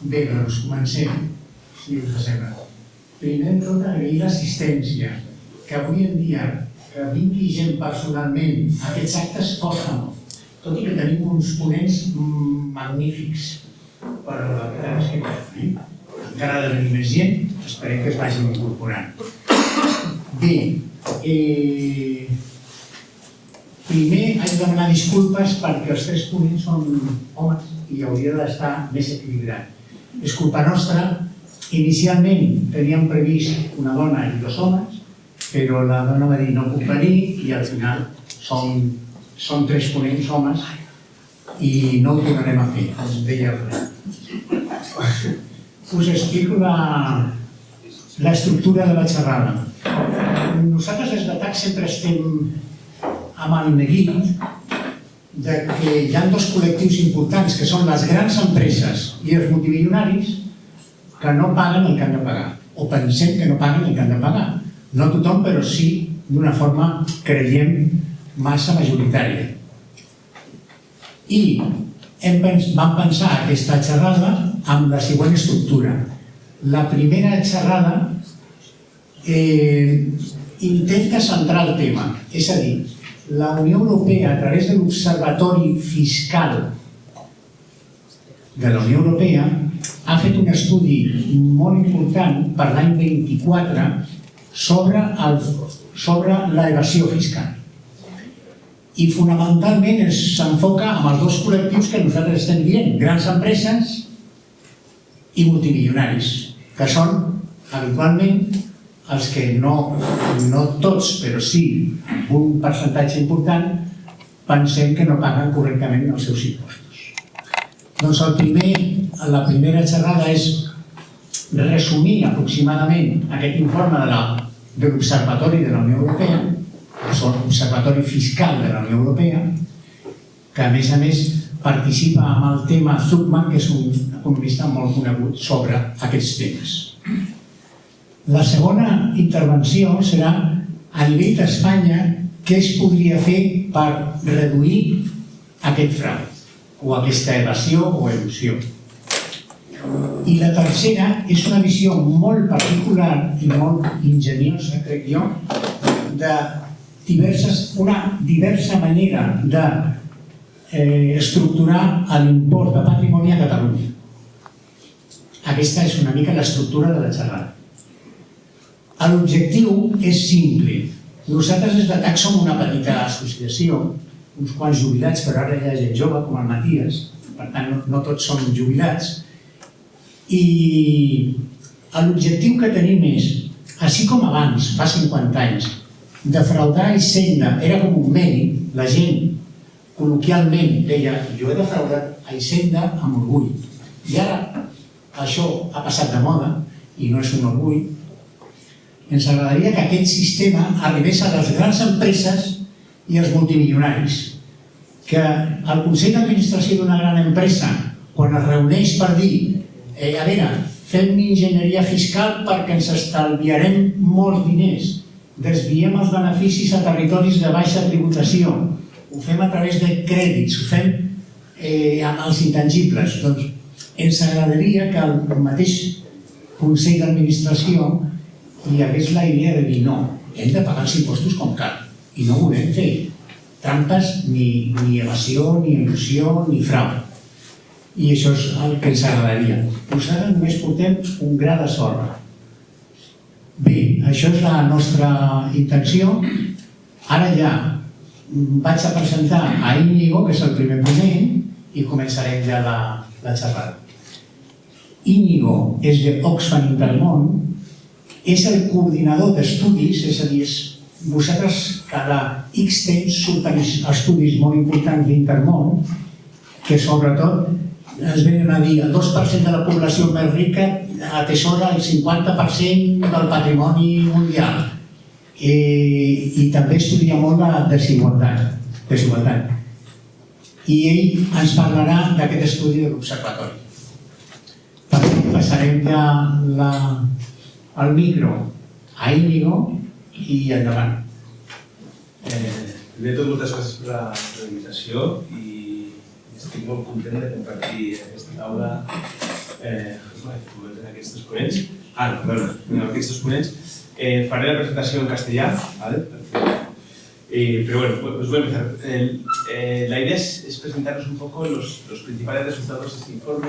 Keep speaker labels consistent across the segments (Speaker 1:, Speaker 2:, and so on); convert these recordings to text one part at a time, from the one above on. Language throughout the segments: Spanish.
Speaker 1: Bé, doncs comencem, si us sembla. Primer de tot, agrair l'assistència, que avui en dia que vingui gent personalment a aquests actes costa molt, tot i que tenim uns ponents magnífics, però la veritat és que costa, encara ha de venir més gent, esperem que es vagin incorporant. Bé, primer haig de demanar disculpes perquè els tres ponents són homes i hauria d'estar més equilibrat. És culpa nostra. Inicialment teníem previst una dona i dos homes, però la dona va dir no puc venir i al final són tres ponents homes i no ho tornarem a fer, els deia res. Us explico l'estructura de la xerrada. Nosaltres des de TAC sempre estem amb el neguit que hi ha dos col·lectius importants, que són les grans empreses i els multimilionaris, que no paguen el que han de pagar, o pensem que no paguen el que han de pagar. No tothom, però sí d'una forma, creiem, massa majoritària. I vam pensar aquesta xerrada amb la següent estructura. La primera xerrada intenta centrar el tema, és a dir, la Unió Europea, a través de l'Observatori Fiscal de la Unió Europea, ha fet un estudi molt important per l'any 24 sobre l'evasió fiscal. I fonamentalment s'enfoca en els dos col·lectius que nosaltres estem dient, grans empreses i multimilionaris, que són habitualment els que no tots, però sí un percentatge important, pensem que no paguen correctament els seus impostos. Doncs la primera xerrada és resumir aproximadament aquest informe de l'Observatori de la Unió Europea, l'Observatori Fiscal de la Unió Europea, que a més participa amb el tema Zuckman, que és un economista molt conegut sobre aquests temes. La segona intervenció serà a nivell d'Espanya què es podria fer per reduir aquest frau o aquesta evasió o elusió. I la tercera és una visió molt particular i molt enginyosa, crec jo, una diversa manera d'estructurar l'impost de patrimoni a Catalunya. Aquesta és una mica l'estructura de la xerrada. L'objectiu és simple. Nosaltres des de TAC som una petita associació, uns quants jubilats, però ara hi ha gent jove, com el Matías, per tant no tots som jubilats, i l'objectiu que tenim és, així com abans, fa 50 anys, defraudar Hisenda era com un mèrit, la gent col·loquialment deia jo he defraudat Hisenda amb orgull. I ara això ha passat de moda i no és un orgull. Ens agradaria que aquest sistema arribés a les grans empreses i als multimilionaris. Que el Consell d'Administració d'una gran empresa, quan es reuneix per dir a veure, fem enginyeria fiscal perquè ens estalviarem molts diners, desviem els beneficis a territoris de baixa tributació, ho fem a través de crèdits, ho fem amb els intangibles. Doncs ens agradaria que el mateix Consell d'Administració hi hagués la idea de dir no, hem de pagar els impostos com cal i no volem fer trampes, ni evasió, ni il·lusió, ni frau. I això és el que ens agradaria. Nosaltres només portem un gra de sorra. Bé, això és la nostra intenció. Ara ja vaig a presentar a Íñigo, que és el primer ponent, i començarem ja la xerrada. Íñigo és de Oxfam Intermón, és el coordinador d'estudis, és a dir, vosaltres cada X temps surten estudis molt importants d'Intermón, que sobretot ens venen a dir el 2% de la població més rica atesora el 50% del patrimoni mundial. I també estudia molt la desigualtat. I ell ens parlarà d'aquest estudi de l'Observatori. Passarem ja el micro a Íñigo i endavant.
Speaker 2: Primer de tot, moltes gràcies per la invitació i estic molt content de compartir aquesta taula Aquests ponents. Perdona, aquests ponents. Faré la presentació en castellà, ¿vale? Pero bueno, pues voy a empezar. La idea es presentaros un poco los principales resultados de este informe,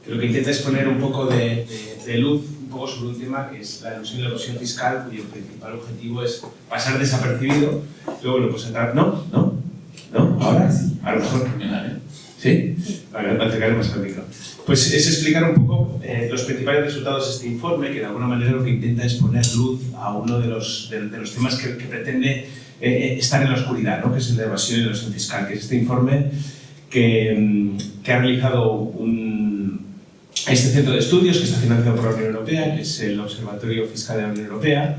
Speaker 2: que lo que intenta es poner un poco de luz un poco sobre un tema que es la elusión y la evasión fiscal, cuyo principal objetivo es pasar desapercibido. Luego, bueno, pues entrar... ¿No? ¿Ahora? A lo mejor. ¿Sí? Vale, acercaré más al micro. Pues es explicar un poco los principales resultados de este informe, que de alguna manera lo que intenta es poner luz a uno de los temas que pretende estar en la oscuridad, ¿no? Que es el de evasión y evasión fiscal, que es este informe que ha realizado este centro de estudios que está financiado por la Unión Europea, que es el Observatorio Fiscal de la Unión Europea,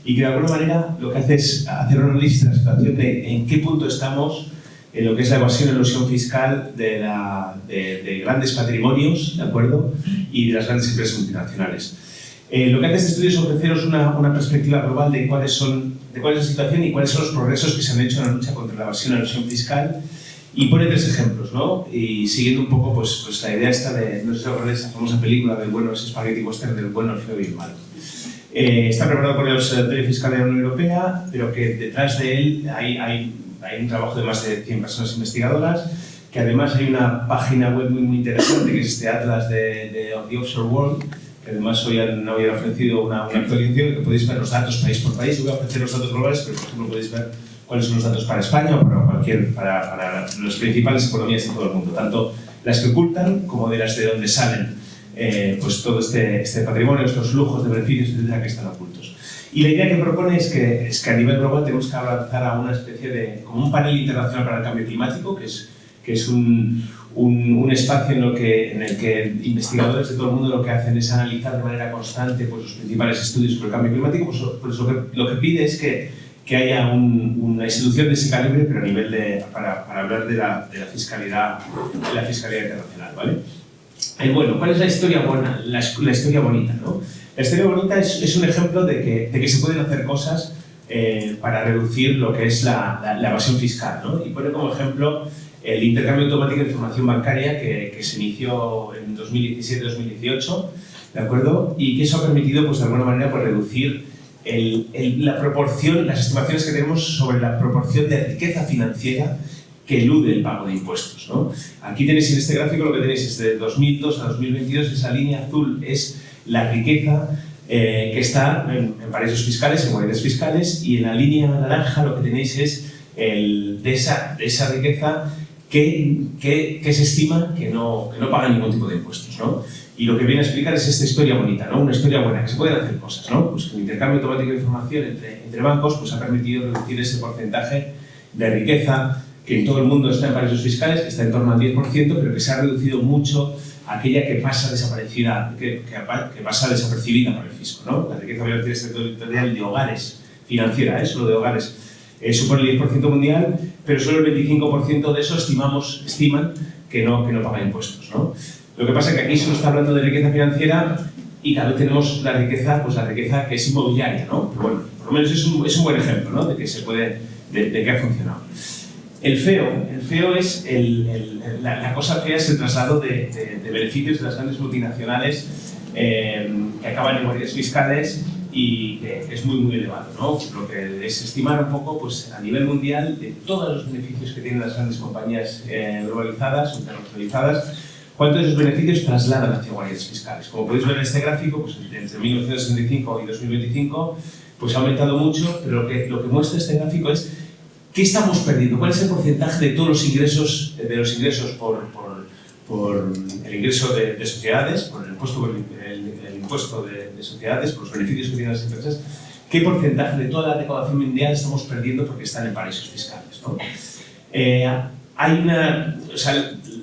Speaker 2: y que de alguna manera lo que hace es hacer un análisis de la situación de en qué punto estamos en lo que es la evasión y elusión fiscal de grandes patrimonios, ¿de acuerdo? Y de las grandes empresas multinacionales. Lo que hace este estudio es ofreceros una perspectiva global de cuál es la situación y cuáles son los progresos que se han hecho en la lucha contra la evasión y la elusión fiscal, y pone 3 ejemplos, ¿no? Y siguiendo un poco pues la idea esta de, no sé si acordáis, esa famosa película del bueno, ese spaghetti western del bueno, el feo y el malo. Está preparado por el Observatorio Fiscal de la Unión Europea, pero que detrás de él hay un trabajo de más de 100 personas investigadoras, que además hay una página web muy interesante, que es este Atlas of the Offshore World, que además hoy han ofrecido una actualización, que podéis ver los datos país por país. Yo voy a ofrecer los datos globales, pero por ejemplo podéis ver cuáles son los datos para España o para las principales economías de todo el mundo, tanto las que ocultan como de las de donde salen pues todo este patrimonio, estos flujos de beneficios, etcétera, que están ocultos. Y la idea que propone es que a nivel global tenemos que avanzar a una especie de, como un panel internacional para el cambio climático, que es un espacio en el que investigadores de todo el mundo lo que hacen es analizar de manera constante pues, los principales estudios sobre el cambio climático. Pues lo que pide es que haya una institución de ese calibre, pero a nivel para hablar de la fiscalidad internacional, ¿vale? Bueno, ¿cuál es la historia buena? La historia bonita, ¿no? La historia bonita es un ejemplo de que se pueden hacer cosas para reducir lo que es la evasión fiscal, ¿no? Y pone como ejemplo el intercambio automático de información bancaria que se inició en 2017-2018, ¿de acuerdo? Y que eso ha permitido, pues de alguna manera, pues, reducir la proporción, las estimaciones que tenemos sobre la proporción de riqueza financiera que elude el pago de impuestos, ¿no? Aquí tenéis en este gráfico lo que tenéis es de 2002 a 2022, esa línea azul es la riqueza que está en paraísos fiscales, en guaridas fiscales, y en la línea naranja lo que tenéis es de esa riqueza que se estima que no paga ningún tipo de impuestos, ¿no? Y lo que viene a explicar es esta historia bonita, ¿no? Una historia buena, que se pueden hacer cosas, ¿no? Pues el intercambio automático de información entre bancos pues ha permitido reducir ese porcentaje de riqueza que en todo el mundo está en paraísos fiscales, que está en torno al 10%, pero que se ha reducido mucho aquella que pasa desaparecida, que pasa desapercibida por el fisco, ¿no? La riqueza territorial de hogares financiera, solo de hogares, supone el 10% mundial, pero solo el 25% de eso estiman que no paga impuestos, ¿no? Lo que pasa es que aquí solo está hablando de riqueza financiera y cada vez tenemos la riqueza que es inmobiliaria, ¿no? Pero bueno, por lo menos es un buen ejemplo, ¿no? De que se puede, de que ha funcionado. El feo es la cosa fea es el traslado de beneficios de las grandes multinacionales que acaban en guaridas fiscales y que es muy elevado, ¿no? Lo que es estimar un poco pues, a nivel mundial de todos los beneficios que tienen las grandes compañías globalizadas o internacionalizadas, cuántos de esos beneficios trasladan hacia guaridas fiscales. Como podéis ver en este gráfico, pues, entre 1965 y 2025 pues, ha aumentado mucho, pero lo que muestra este gráfico es ¿qué estamos perdiendo? ¿Cuál es el porcentaje de todos los ingresos, por el ingreso de sociedades, por el impuesto de sociedades, por los beneficios que tienen las empresas? ¿Qué porcentaje de toda la recaudación mundial estamos perdiendo porque están en paraísos fiscales, ¿no?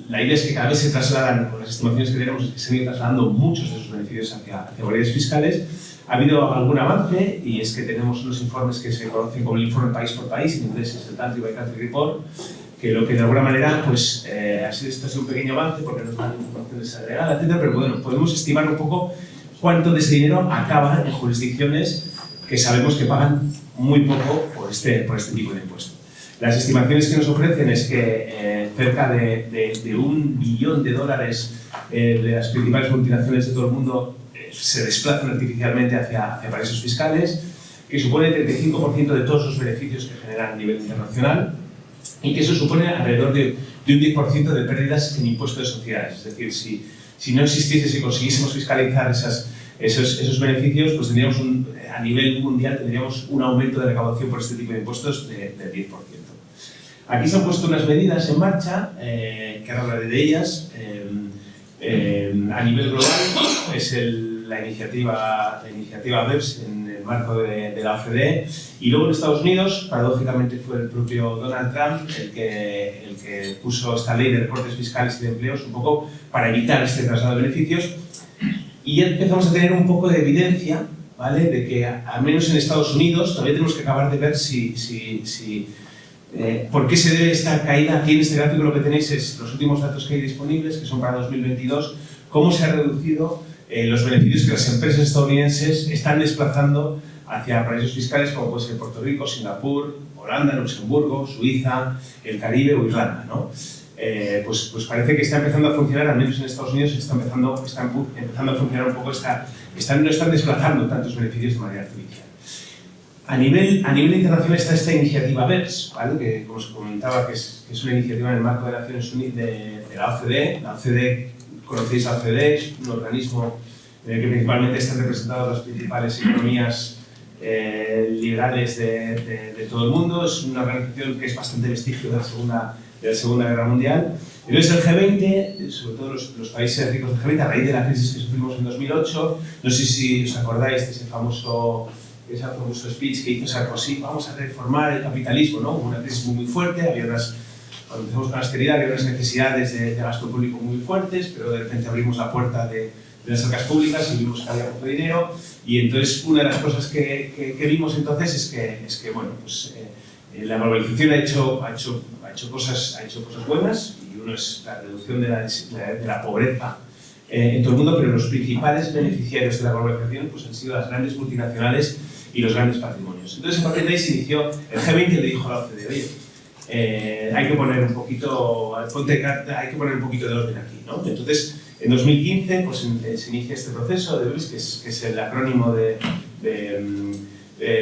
Speaker 2: La idea es que cada vez se trasladan, con las estimaciones que tenemos, que se han ido trasladando muchos de esos beneficios hacia guaridas fiscales. Ha habido algún avance y es que tenemos unos informes que se conocen como el informe país por país, en inglés es el Country by Country Report, que lo que de alguna manera pues, ha sido un pequeño avance porque nos dan información desagregada, etc. Pero bueno, podemos estimar un poco cuánto de ese dinero acaba en jurisdicciones que sabemos que pagan muy poco por este tipo de impuestos. Las estimaciones que nos ofrecen es que cerca de $1 billón de las principales multinacionales de todo el mundo se desplazan artificialmente hacia paraísos fiscales, que supone el 35% de todos los beneficios que generan a nivel internacional y que eso supone alrededor de un 10% de pérdidas en impuestos de sociedades. Es decir, si no existiese, si consiguiésemos fiscalizar esos beneficios, pues tendríamos a nivel mundial tendríamos un aumento de recaudación por este tipo de impuestos del 10%. Aquí se han puesto unas medidas en marcha, que ahora hablaré de ellas. A nivel global es la iniciativa BEPS en el marco de la OCDE, y luego en Estados Unidos, paradójicamente, fue el propio Donald Trump el que puso esta ley de recortes fiscales y de empleos un poco para evitar este traslado de beneficios, y ya empezamos a tener un poco de evidencia, ¿vale?, de que al menos en Estados Unidos todavía tenemos que acabar de ver ¿por qué se debe esta caída? Aquí en este gráfico lo que tenéis es los últimos datos que hay disponibles, que son para 2022, cómo se han reducido los beneficios que las empresas estadounidenses están desplazando hacia paraísos fiscales como puede ser Puerto Rico, Singapur, Holanda, Luxemburgo, Suiza, el Caribe o Irlanda, ¿no? Pues parece que está empezando a funcionar, al menos en Estados Unidos está empezando a funcionar un poco, no están desplazando tantos beneficios de manera artificial. A nivel internacional está esta iniciativa BEPS, ¿vale?, que como os comentaba que es una iniciativa en el marco de Naciones Unidas de la OCDE. La OCDE, conocéis la OCDE, es un organismo en el que principalmente están representadas las principales economías liberales de todo el mundo. Es una organización que es bastante vestigio de la Segunda Guerra Mundial. Entonces el G20, sobre todo los países ricos del G20, a raíz de la crisis que sufrimos en 2008, no sé si os acordáis de ese famoso speech que hizo Sarkozy: vamos a reformar el capitalismo, ¿no? Hubo una crisis muy fuerte, cuando empezamos con la austeridad había unas necesidades de gasto público muy fuertes, pero de repente abrimos la puerta de las arcas públicas y vimos que había poco dinero, y entonces una de las cosas que vimos entonces es que bueno, pues la globalización ha hecho cosas buenas, y uno es la reducción de la pobreza en todo el mundo, pero los principales beneficiarios de la globalización pues han sido las grandes multinacionales y los grandes patrimonios. Entonces, a partir de ahí se inició el G20, le dijo a la OCDE: oye, hay que poner un poquito de orden aquí, ¿no? Entonces, en 2015 pues, se inicia este proceso de BEPS, que es el acrónimo de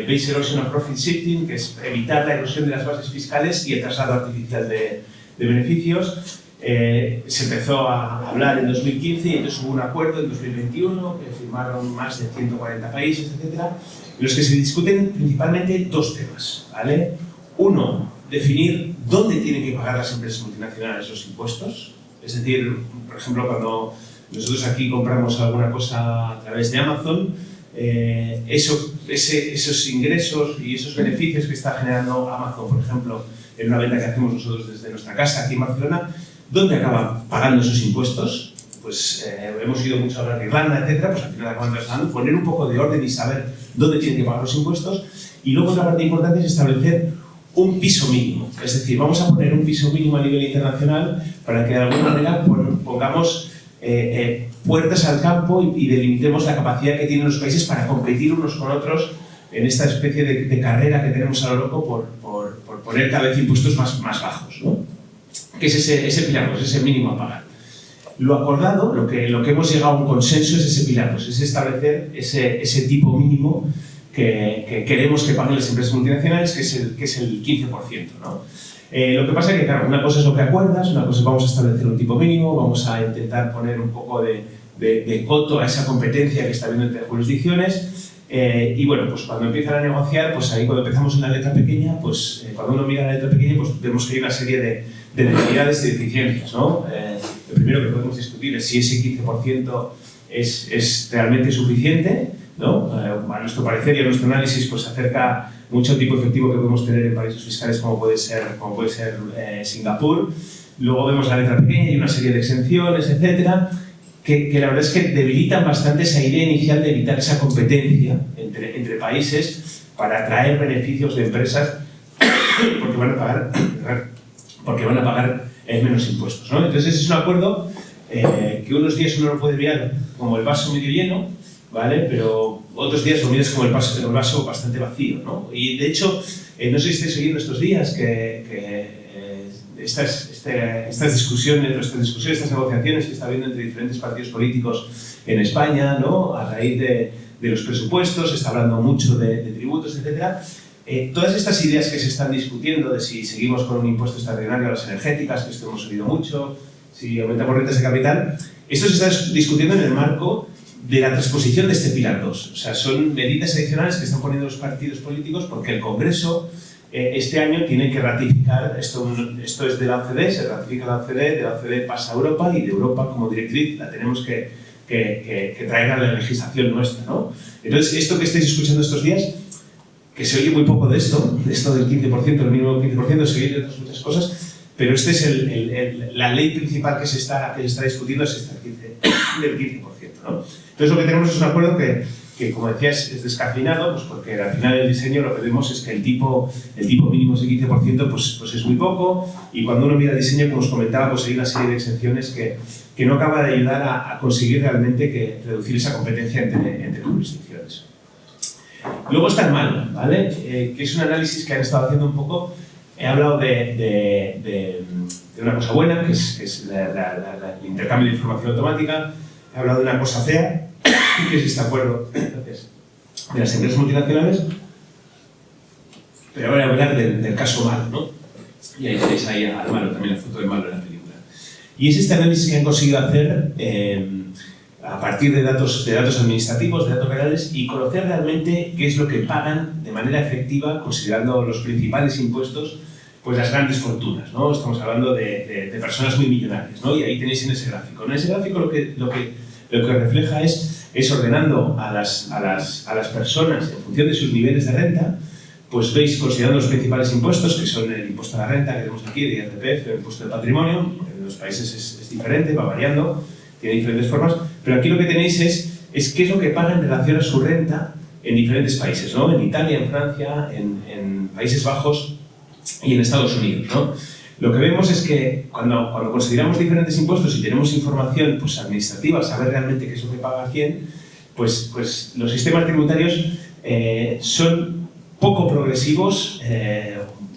Speaker 2: Base Erosion of Profit Shifting, que es evitar la erosión de las bases fiscales y el traslado artificial de beneficios. Se empezó a hablar en 2015 y entonces hubo un acuerdo en 2021 que firmaron más de 140 países, etc., en los que se discuten principalmente dos temas, ¿vale? Uno, definir dónde tienen que pagar las empresas multinacionales los impuestos. Es decir, por ejemplo, cuando nosotros aquí compramos alguna cosa a través de Amazon, esos ingresos y esos beneficios que está generando Amazon, por ejemplo, en una venta que hacemos nosotros desde nuestra casa aquí en Barcelona, ¿dónde acaban pagando esos impuestos? Pues hemos oído mucho hablar de Irlanda, etcétera, pues al final acaban trasladando, poner un poco de orden y saber dónde tienen que pagar los impuestos. Y luego otra parte importante es establecer un piso mínimo. Es decir, vamos a poner un piso mínimo a nivel internacional para que de alguna manera pongamos puertas al campo y delimitemos la capacidad que tienen los países para competir unos con otros en esta especie de carrera que tenemos a lo loco por poner cada vez impuestos más bajos, ¿no? Que es ese pilar, pues ese mínimo a pagar. Lo acordado, lo que hemos llegado a un consenso es ese pilar, pues es establecer ese tipo mínimo que queremos que paguen las empresas multinacionales, que es el 15%, ¿no? Lo que pasa es que, claro, una cosa es lo que acuerdas, una cosa es vamos a establecer un tipo mínimo, vamos a intentar poner un poco de coto a esa competencia que está habiendo entre jurisdicciones, y bueno, pues cuando empiezan a negociar, pues ahí cuando empezamos en la letra pequeña, pues cuando uno mira la letra pequeña, pues vemos que hay una serie de debilidades y deficiencias, ¿no? Lo primero que podemos discutir es si ese 15% es realmente suficiente, ¿no? A nuestro parecer y a nuestro análisis pues acerca mucho al tipo efectivo que podemos tener en paraísos fiscales como puede ser Singapur. Luego vemos la letra pequeña y una serie de exenciones, etcétera, que la verdad es que debilitan bastante esa idea inicial de evitar esa competencia entre países para atraer beneficios de empresas porque van a pagar menos impuestos, ¿no? Entonces ese es un acuerdo que unos días uno lo puede ver como el vaso medio lleno ¿vale? Pero otros días lo miras como el vaso bastante vacío, ¿no? Y de hecho, no sé si estáis oyendo estos días que estas discusiones, estas negociaciones que está habiendo entre diferentes partidos políticos en España, ¿no? A raíz de los presupuestos, se está hablando mucho de tributos, etc. Todas estas ideas que se están discutiendo de si seguimos con un impuesto extraordinario a las energéticas, que esto hemos oído mucho, si aumentamos rentas de capital, esto se está discutiendo en el marco de la transposición de este Pilar 2. O sea, son medidas adicionales que están poniendo los partidos políticos porque el Congreso este año tiene que ratificar, esto es de la OCDE, se ratifica la OCDE, de la OCDE pasa a Europa y de Europa como directriz la tenemos que traer a la legislación nuestra, ¿no? Entonces, esto que estáis escuchando estos días, que se oye muy poco de esto del 15%, el mínimo 15%, se oye de otras muchas cosas, pero esta es la ley principal que se está discutiendo, es esta, del 15%, ¿no? Entonces, lo que tenemos es un acuerdo que como decías, es descafeinado, pues porque al final del diseño lo que vemos es que el tipo mínimo es de 15%, pues es muy poco, y cuando uno mira el diseño, como os comentaba, pues hay una serie de exenciones que no acaba de ayudar a conseguir realmente reducir esa competencia entre jurisdicciones. Luego está el malo, ¿vale? Que es un análisis que han estado haciendo un poco. He hablado de una cosa buena, que es el intercambio de información automática. He hablado de una cosa fea, que es este acuerdo de las empresas multinacionales, pero ahora voy a hablar del caso malo, ¿no? Y ahí tenéis ahí al malo, también la foto del malo en la película. Y es este análisis que han conseguido hacer a partir de datos administrativos, de datos reales, y conocer realmente qué es lo que pagan de manera efectiva, considerando los principales impuestos, pues las grandes fortunas, ¿no? Estamos hablando de personas muy millonarias, ¿no? Y ahí tenéis en ese gráfico. En ese gráfico lo que refleja es ordenando a las personas en función de sus niveles de renta, pues veis, considerando los principales impuestos, que son el impuesto a la renta que tenemos aquí, el IRPF, el impuesto de patrimonio. En los países es diferente, va variando, tiene diferentes formas, pero aquí lo que tenéis es qué es lo que pagan en relación a su renta en diferentes países, ¿no? En Italia, en Francia, en Países Bajos y en Estados Unidos, ¿no? Lo que vemos es que cuando consideramos diferentes impuestos y tenemos información pues, administrativa, saber realmente qué es lo que paga quién, pues los sistemas tributarios son poco progresivos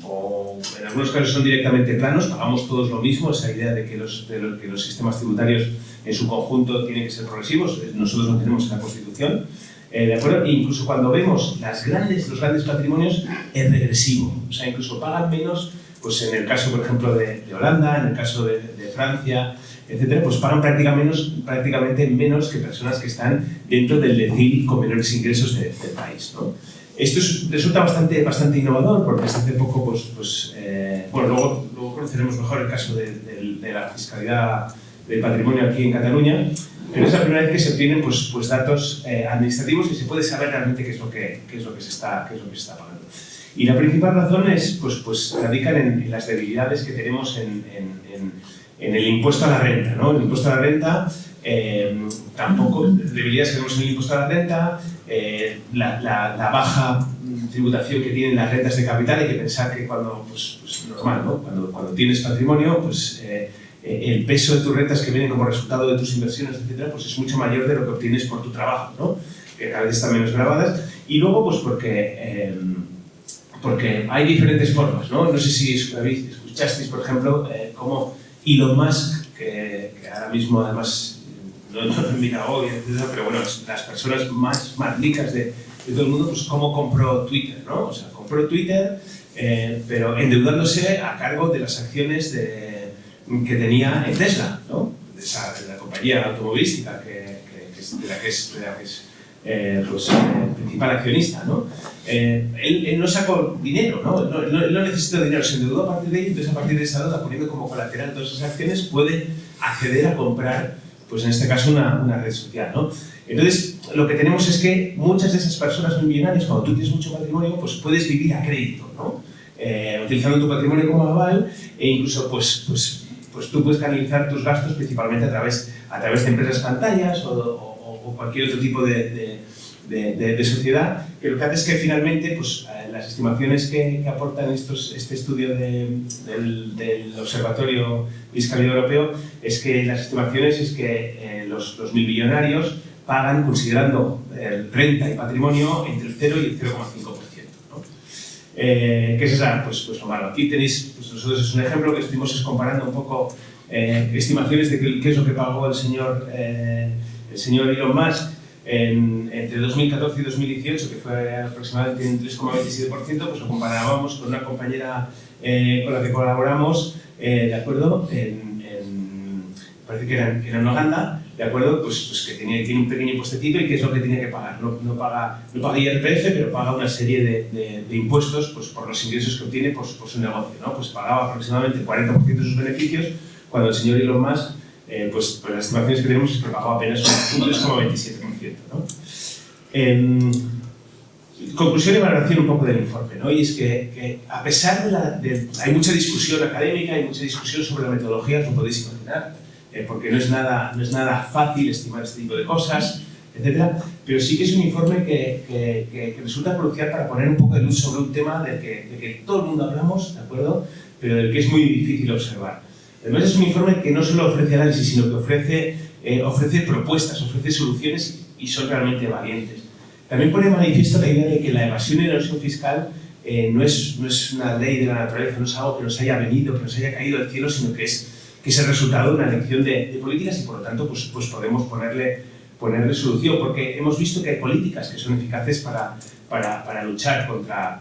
Speaker 2: o en algunos casos son directamente planos, pagamos todos lo mismo, esa idea de que los sistemas tributarios en su conjunto tienen que ser progresivos, nosotros lo tenemos en la Constitución, ¿de acuerdo? E incluso cuando vemos los grandes patrimonios es regresivo, o sea, incluso pagan menos. Pues en el caso, por ejemplo, de Holanda, en el caso de Francia, etcétera, pues pagan prácticamente menos que personas que están dentro del decil con menores ingresos del país, ¿no? Esto resulta bastante innovador porque hasta hace poco, bueno, luego conoceremos mejor el caso de la fiscalidad del patrimonio aquí en Cataluña, pero es la primera vez que se obtienen pues datos administrativos y se puede saber realmente qué es lo que se está pagando. Y la principal razón radica en las debilidades que tenemos en el impuesto a la renta, ¿no? El impuesto a la renta, debilidades que tenemos en el impuesto a la renta, la baja tributación que tienen las rentas de capital. Hay que pensar que cuando, normal, ¿no? Cuando tienes patrimonio, el peso de tus rentas que vienen como resultado de tus inversiones, etcétera, pues es mucho mayor de lo que obtienes por tu trabajo, ¿no? Que cada vez están menos gravadas. Y luego, porque hay diferentes formas, ¿no? No sé si escuchasteis, por ejemplo, cómo Elon Musk, que ahora mismo además no me invita hoy, etcétera, pero bueno, las personas más ricas de todo el mundo, pues cómo compró Twitter, ¿no? O sea, compró Twitter, pero endeudándose a cargo de las acciones que tenía en Tesla, ¿no? De la compañía automovilística de la que es principal accionista, ¿no? Él no sacó dinero, ¿no? Él no necesitó dinero, se endeudó a partir de ello, entonces a partir de esa deuda, poniendo como colateral todas esas acciones, puede acceder a comprar, pues en este caso, una red social, ¿no? Entonces, lo que tenemos es que muchas de esas personas muy millonarias, cuando tú tienes mucho patrimonio, pues puedes vivir a crédito, ¿no? Utilizando tu patrimonio como aval e incluso, pues tú puedes canalizar tus gastos principalmente a través de empresas pantallas o cualquier otro tipo de sociedad, que lo que hace es que finalmente las estimaciones que aportan este estudio del Observatorio Fiscal Europeo es que las estimaciones es que los milmillonarios pagan considerando renta y patrimonio entre el 0 y el 0,5%. ¿no? ¿Qué es esa? Pues lo malo. Aquí tenéis, pues nosotros es un ejemplo que estuvimos comparando un poco estimaciones de qué es lo que pagó el señor Elon Musk entre 2014 y 2018, que fue aproximadamente un 3,27%, pues lo comparábamos con una compañera con la que colaboramos, ¿de acuerdo? Parece que era en Uganda, ¿de acuerdo? Pues que tiene un pequeño impostecito y qué es lo que tiene que pagar. No paga IRPF, pero paga una serie de impuestos pues, por los ingresos que obtiene por su negocio, ¿no? Pues pagaba aproximadamente el 40% de sus beneficios, cuando el señor Elon Musk, pues las estimaciones que tenemos es que pagaba apenas un 3,27%, ¿no? Conclusión y valoración un poco del informe, ¿no? Y es que a pesar hay mucha discusión académica, hay mucha discusión sobre la metodología, os lo podéis imaginar, porque no es nada fácil estimar este tipo de cosas, etc. Pero sí que es un informe que resulta crucial para poner un poco de luz sobre un tema de que todo el mundo hablamos, ¿de acuerdo? Pero del que es muy difícil observar. Además es un informe que no solo ofrece análisis, sino que ofrece propuestas, ofrece soluciones y son realmente valientes. También pone manifiesto la idea de que la evasión y la elusión fiscal no es una ley de la naturaleza, no es algo que nos haya venido, que nos haya caído del cielo, sino que es el resultado de una elección de políticas y por lo tanto pues podemos ponerle solución, porque hemos visto que hay políticas que son eficaces para luchar contra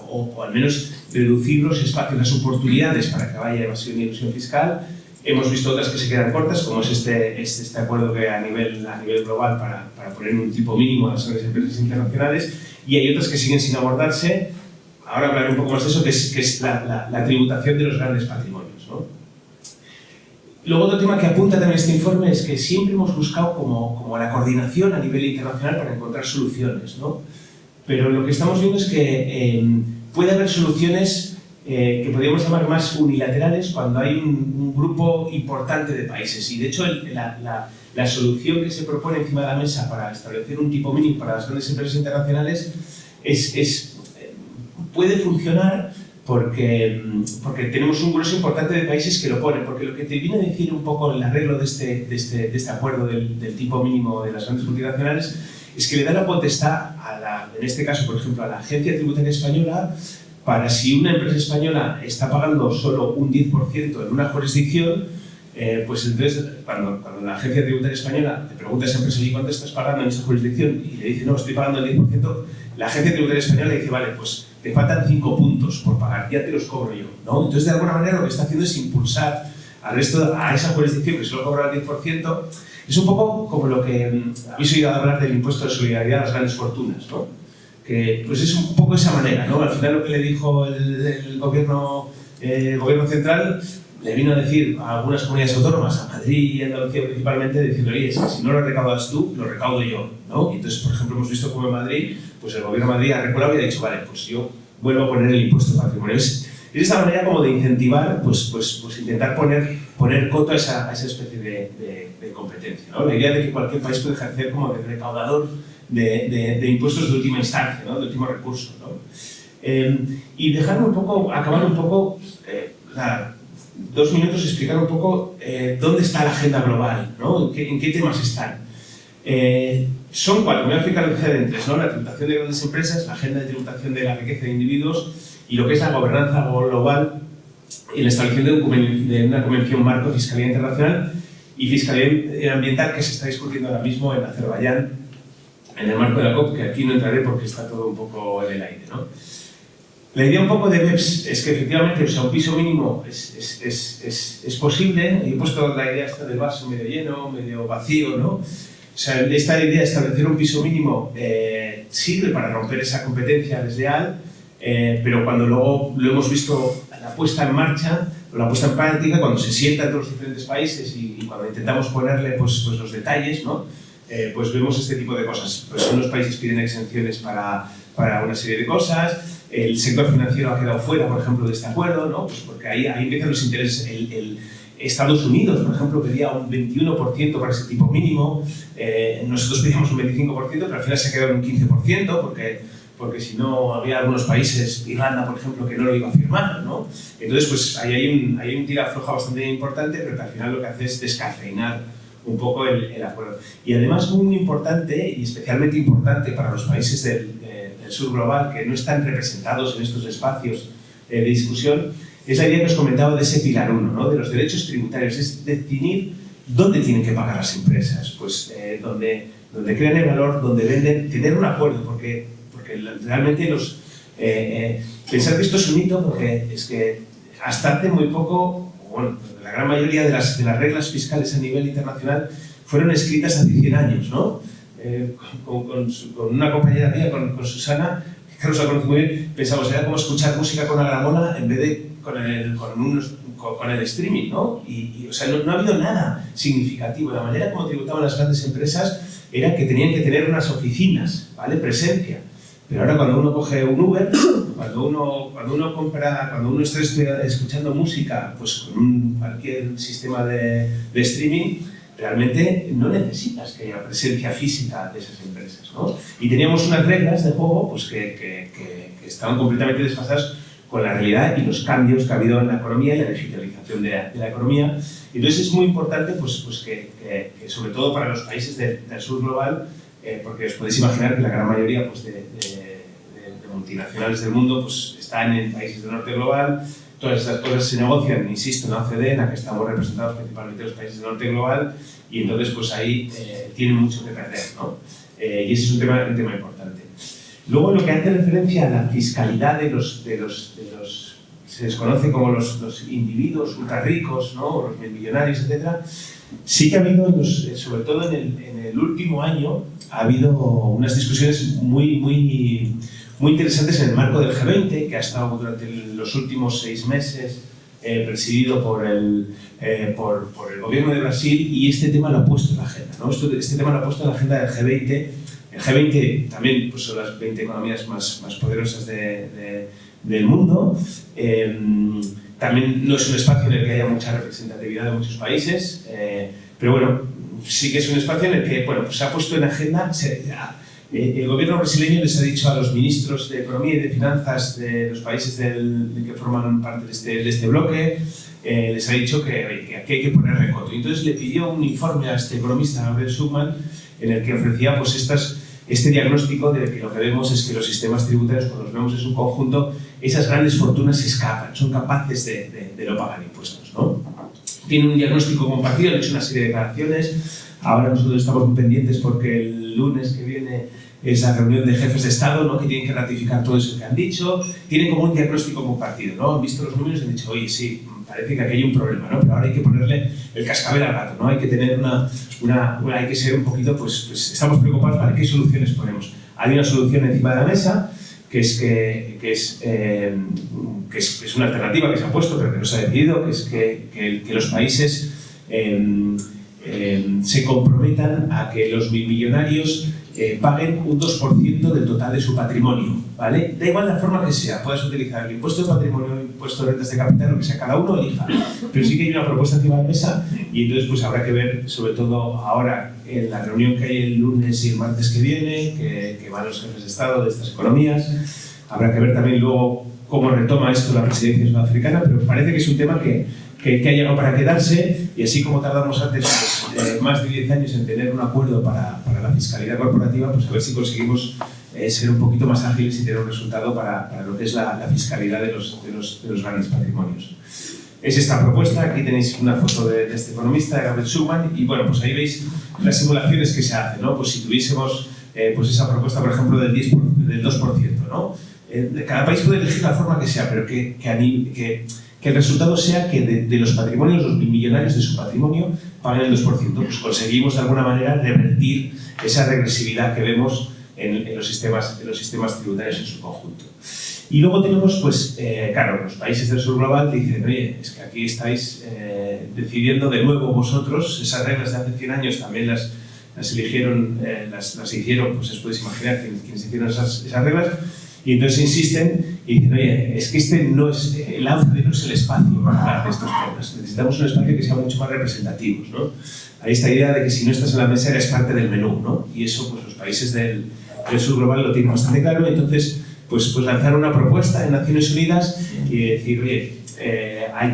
Speaker 2: o al menos reducir los espacios, las oportunidades para que haya evasión y elusión fiscal. Hemos visto otras que se quedan cortas, como es este acuerdo que a nivel global para poner un tipo mínimo a las grandes empresas internacionales, y hay otras que siguen sin abordarse. Ahora hablaré un poco más de eso, que es la tributación de los grandes patrimonios, ¿no? Luego otro tema que apunta también este informe es que siempre hemos buscado como la coordinación a nivel internacional para encontrar soluciones, ¿no? Pero lo que estamos viendo es que puede haber soluciones que podríamos llamar más unilaterales cuando hay un grupo importante de países. Y de hecho la solución que se propone encima de la mesa para establecer un tipo mínimo para las grandes empresas internacionales puede funcionar porque tenemos un grueso importante de países que lo ponen, porque lo que te viene a decir un poco el arreglo de este acuerdo del tipo mínimo de las grandes multinacionales es que le da la potestad en este caso, por ejemplo, a la Agencia Tributaria Española, para si una empresa española está pagando solo un 10% en una jurisdicción, pues entonces cuando la Agencia Tributaria Española le pregunta a esa empresa, ¿y cuánto estás pagando en esa jurisdicción? Y le dice, no, estoy pagando el 10%, la Agencia Tributaria Española le dice, vale, pues te faltan 5 puntos por pagar, ya te los cobro yo, ¿no? Entonces, de alguna manera, lo que está haciendo es impulsar a esa jurisdicción que solo cobra el 10%. Es un poco como lo que habéis oído hablar del impuesto de solidaridad a las grandes fortunas, ¿no? Que pues es un poco esa manera, ¿no? Al final lo que le dijo el gobierno central le vino a decir a algunas comunidades autónomas, a Madrid y Andalucía principalmente, diciendo, oye, si no lo recaudas tú, lo recaudo yo, ¿no? Y entonces, por ejemplo, hemos visto cómo en Madrid, pues el gobierno de Madrid ha reculado y ha dicho, vale, pues yo vuelvo a poner el impuesto de patrimonio. Es esta manera como de incentivar, pues intentar poner coto a esa especie de competencia, ¿no? La idea de que cualquier país puede ejercer como de recaudador de impuestos de última instancia, ¿no? De último recurso, ¿no? Y acabar un poco, 2 minutos explicar un poco dónde está la agenda global, ¿no? En qué temas están. Son 4, me voy a fijar en 3, ¿no? La tributación de grandes empresas, la agenda de tributación de la riqueza de individuos y lo que es la gobernanza global y la establecimiento de una convención marco de fiscalidad internacional y fiscalidad ambiental que se está discutiendo ahora mismo en Azerbaiyán en el marco de la COP, que aquí no entraré porque está todo un poco en el aire, ¿no? La idea un poco de BEPS es que efectivamente, o sea, un piso mínimo es posible. He puesto la idea esta del vaso medio lleno, medio vacío, ¿no? O sea, esta idea de establecer un piso mínimo sirve para romper esa competencia desleal, pero cuando luego lo hemos visto la puesta en marcha, o la puesta en práctica, cuando se sientan todos los diferentes países y cuando intentamos ponerle pues los detalles, ¿no? Pues vemos este tipo de cosas. Pues unos países piden exenciones para una serie de cosas. El sector financiero ha quedado fuera, por ejemplo, de este acuerdo, ¿no? Pues porque ahí empiezan los intereses. Estados Unidos, por ejemplo, pedía un 21% para ese tipo mínimo. Nosotros pedíamos un 25%, pero al final se ha quedado en un 15%, porque si no, había algunos países, Irlanda, por ejemplo, que no lo iba a firmar, ¿no? Entonces, pues ahí hay un tira floja bastante importante, pero que al final lo que hace es descafeinar un poco el acuerdo. Y además muy importante, y especialmente importante para los países del sur global, que no están representados en estos espacios de discusión, es la idea que os comentaba de ese pilar 1, ¿no? De los derechos tributarios, es definir dónde tienen que pagar las empresas, pues donde crean el valor, donde venden, tener un acuerdo, porque realmente pensar que esto es un hito, porque es que hasta hace muy poco, bueno, la gran mayoría de las reglas fiscales a nivel internacional fueron escritas hace 100 años, ¿no? Con una compañera mía, con Susana, que Carlos la conoce muy bien, pensamos, era como escuchar música con la gramona en vez de con el streaming, ¿no? O sea, no ha habido nada significativo. La manera como tributaban las grandes empresas era que tenían que tener unas oficinas, ¿vale? Presencia. Pero ahora cuando uno coge un Uber, cuando uno está escuchando música, pues con cualquier sistema de streaming, realmente no necesitas que haya presencia física de esas empresas, ¿no? Y teníamos unas reglas de juego pues, que estaban completamente desfasadas con la realidad y los cambios que ha habido en la economía y la digitalización de la economía. Entonces es muy importante pues que sobre todo para los países del sur global, porque os podéis imaginar que la gran mayoría pues, de multinacionales del mundo pues, están en países del norte global. Todas estas cosas se negocian, insisto, en la OCDE, en la que estamos representados principalmente los países del norte global, y entonces pues ahí tienen mucho que perder, ¿no? Y ese es un tema importante. Luego, lo que hace referencia a la fiscalidad de los se les conoce como los individuos ultra ricos, ¿no? O los millonarios, etc. Sí que ha habido, sobre todo en el último año, ha habido unas discusiones muy interesantes en el marco del G20, que ha estado durante los últimos 6 meses presidido por el gobierno de Brasil, y este tema lo ha puesto en la agenda, ¿no? Este tema lo ha puesto en la agenda del G20. El G20 también pues, son las 20 economías más poderosas del mundo. También no es un espacio en el que haya mucha representatividad de muchos países, pero bueno, sí que es un espacio en el que bueno, pues, se ha puesto en agenda. El gobierno brasileño les ha dicho a los ministros de Economía y de Finanzas de los países que forman parte de este bloque, les ha dicho que aquí hay que poner recoto. Entonces le pidió un informe a este economista, Gabriel Zucman, en el que ofrecía pues, este diagnóstico de que lo que vemos es que los sistemas tributarios, cuando los vemos en su conjunto, esas grandes fortunas se escapan, son capaces de no pagar impuestos, ¿no? Tiene un diagnóstico compartido, han hecho una serie de declaraciones. Ahora nosotros estamos muy pendientes porque el lunes que viene es la reunión de jefes de Estado, ¿no? Que tienen que ratificar todo eso que han dicho. Tienen como un diagnóstico compartido, ¿no? Han visto los números y han dicho, oye, sí, parece que aquí hay un problema, ¿no? Pero ahora hay que ponerle el cascabel al gato, ¿no? Hay que tener hay que ser un poquito, pues estamos preocupados para qué soluciones ponemos. Hay una solución encima de la mesa, que es una alternativa que se ha puesto, pero que no se ha decidido, que es que los países se comprometan a que los millonarios paguen un 2% del total de su patrimonio, ¿vale? Da igual la forma que sea, puedes utilizar el impuesto de patrimonio, el impuesto de rentas de capital, lo que sea, cada uno elija. Pero sí que hay una propuesta encima de la mesa, y entonces pues habrá que ver, sobre todo ahora, en la reunión que hay el lunes y el martes que viene, que van los jefes de Estado de estas economías. Habrá que ver también luego cómo retoma esto la presidencia sudafricana, pero parece que es un tema que ha llegado para quedarse, y así como tardamos antes pues, más de 10 años en tener un acuerdo para la fiscalidad corporativa, pues a ver si conseguimos ser un poquito más ágiles y tener un resultado para lo que es la fiscalidad de los grandes patrimonios. Es esta propuesta, aquí tenéis una foto de este economista, de Gabriel Zucman, y bueno, pues ahí veis las simulaciones que se hacen, ¿no? Pues si tuviésemos pues esa propuesta, por ejemplo, del 2%, ¿no? Cada país puede elegir la forma que sea, pero que el resultado sea que de los patrimonios, los millonarios de su patrimonio, paguen el 2%. Pues conseguimos de alguna manera revertir esa regresividad que vemos en los sistemas tributarios en su conjunto. Y luego tenemos, pues, claro, los países del sur global que dicen, oye, es que aquí estáis decidiendo de nuevo vosotros, esas reglas de hace 100 años también las eligieron, las hicieron, pues os podéis imaginar quienes hicieron esas reglas, y entonces insisten y dicen, oye, es que el OCDE no es el espacio para hablar de estos temas, necesitamos un espacio que sea mucho más representativo, ¿no? Hay esta idea de que si no estás en la mesa eres parte del menú, ¿no? Y eso, pues los países del sur global lo tienen bastante claro, y entonces pues lanzar una propuesta en Naciones Unidas y decir, oye, hay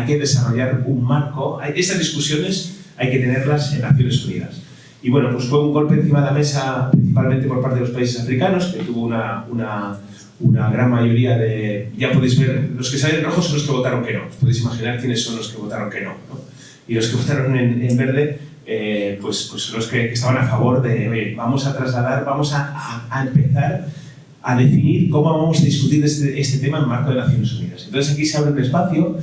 Speaker 2: que desarrollar un marco. Estas discusiones hay que tenerlas en Naciones Unidas. Y bueno, pues fue un golpe encima de la mesa, principalmente por parte de los países africanos, que tuvo una gran mayoría de... Ya podéis ver, los que salen rojos son los que votaron que no. Os podéis imaginar quiénes son los que votaron que no, ¿no? Y los que votaron en verde, pues son los que estaban a favor de, oye, vamos a trasladar, vamos a empezar a definir cómo vamos a discutir este tema en el marco de Naciones Unidas. Entonces aquí se abre un espacio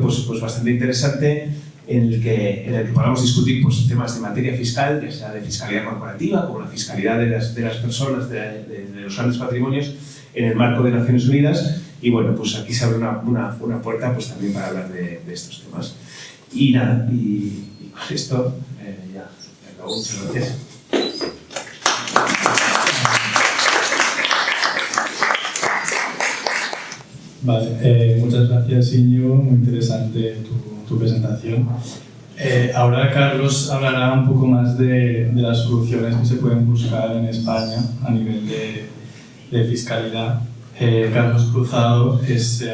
Speaker 2: pues bastante interesante en el que podamos discutir pues, temas de materia fiscal, ya sea de fiscalidad corporativa, como la fiscalidad de las personas, de los grandes patrimonios, en el marco de Naciones Unidas. Y bueno, pues aquí se abre una puerta pues, también para hablar de estos temas. Y nada, y con esto ya acabo. Muchas gracias.
Speaker 3: Vale, muchas gracias, Íñigo, muy interesante tu presentación. Ahora Carlos hablará un poco más de las soluciones que se pueden buscar en España a nivel de fiscalidad. Carlos Cruzado es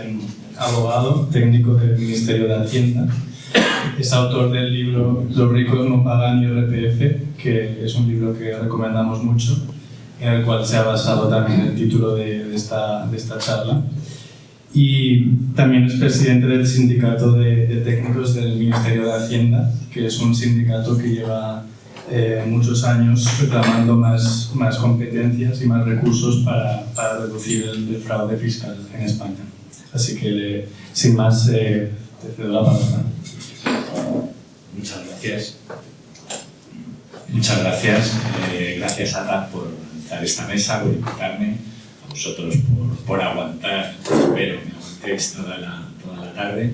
Speaker 3: abogado técnico del Ministerio de Hacienda. Es autor del libro Los ricos no pagan IRPF, que es un libro que recomendamos mucho, en el cual se ha basado también el título de esta charla. Y también es presidente del Sindicato de Técnicos del Ministerio de Hacienda, que es un sindicato que lleva muchos años reclamando más competencias y más recursos para reducir el fraude fiscal en España. Así que, sin más, te cedo la palabra.
Speaker 4: Muchas gracias. Muchas gracias. Gracias, Ata, por organizar esta mesa, por invitarme. A vosotros por aguantar, espero que aguantéis toda la tarde.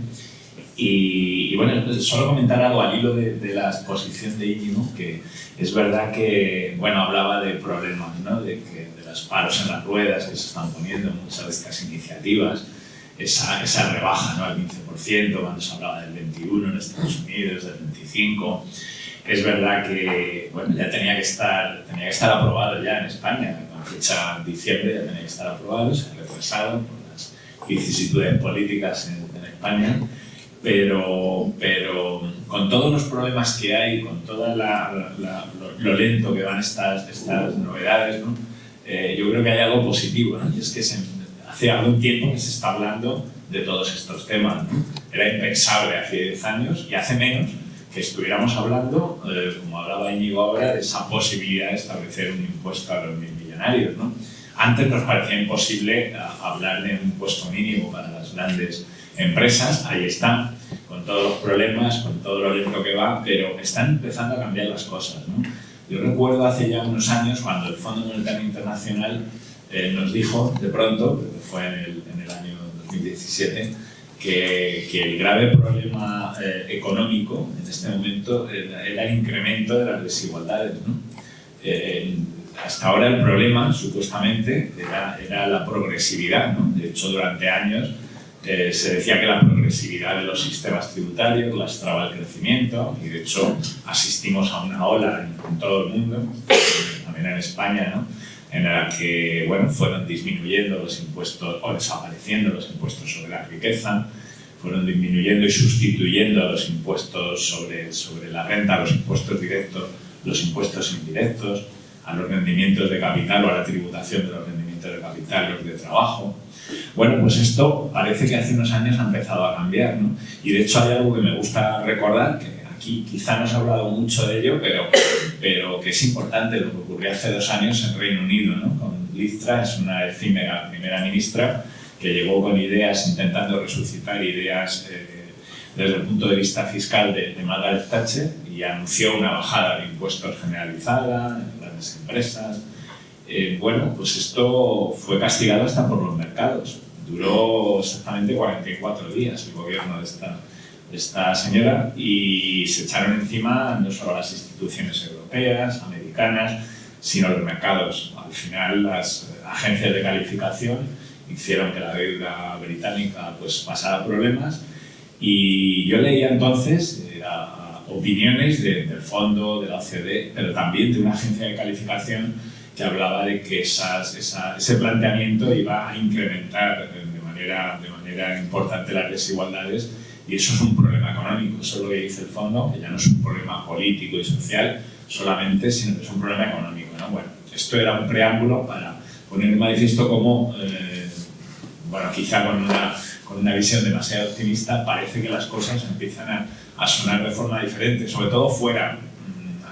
Speaker 4: Y bueno, solo comentar algo al hilo de la exposición de Íñigo, que es verdad que, bueno, hablaba de problemas, ¿no? de los palos en las ruedas que se están poniendo en muchas de estas iniciativas, esa rebaja, ¿no? Al 15%, cuando se hablaba del 21% en Estados Unidos, del 25%. Es verdad que, bueno, ya tenía que estar aprobado ya en España, con fecha en diciembre ya tenía que estar aprobado, se ha retrasado por las vicisitudes políticas en España, pero con todos los problemas que hay, con todo lo lento que van estas novedades, ¿no? Yo creo que hay algo positivo, ¿no? Y es que hace algún tiempo que se está hablando de todos estos temas, ¿no? Era impensable hace 10 años y hace menos que estuviéramos hablando, como hablaba Íñigo ahora, de esa posibilidad de establecer un impuesto a los millonarios, ¿no? Antes nos parecía imposible hablar de un impuesto mínimo para las grandes empresas. Ahí están, con todos los problemas, con todo lo lento que va, pero están empezando a cambiar las cosas, ¿no? Yo recuerdo hace ya unos años cuando el Fondo Monetario Internacional nos dijo, de pronto, creo que fue en el año 2017, que el grave problema económico en este momento era el incremento de las desigualdades, ¿no? Hasta ahora el problema, supuestamente, era la progresividad, ¿no? De hecho, durante años se decía que la progresividad de los sistemas tributarios lastraba el crecimiento y, de hecho, asistimos a una ola en todo el mundo, también en España, ¿no? En la que, bueno, fueron disminuyendo los impuestos o desapareciendo los impuestos sobre la riqueza, fueron disminuyendo y sustituyendo a los impuestos sobre la renta, a los impuestos directos, los impuestos indirectos, a los rendimientos de capital o a la tributación de los rendimientos de capital, los de trabajo. Bueno, pues esto parece que hace unos años ha empezado a cambiar, ¿no? Y de hecho hay algo que me gusta recordar, que aquí quizá no se ha hablado mucho de ello, pero que es importante, lo que ocurrió hace 2 años en Reino Unido, ¿no? Con Liz Truss, una efímera primera ministra que llegó con ideas, intentando resucitar ideas desde el punto de vista fiscal de Margaret Thatcher, y anunció una bajada de impuestos generalizada en grandes empresas. Bueno, pues esto fue castigado hasta por los mercados. Duró exactamente 44 días el gobierno de esta señora y se echaron encima no solo las instituciones europeas, americanas, sino los mercados. Al final las agencias de calificación hicieron que la deuda británica pues pasara problemas, y yo leía entonces opiniones del fondo, de la OCDE, pero también de una agencia de calificación que hablaba de que ese planteamiento iba a incrementar de manera importante las desigualdades y eso es un problema económico. Eso es lo que dice el fondo, que ya no es un problema político y social solamente, sino que es un problema económico, ¿no? Bueno, esto era un preámbulo para poner en manifiesto cómo, bueno, quizá con una visión demasiado optimista, parece que las cosas empiezan a sonar de forma diferente, sobre todo fuera.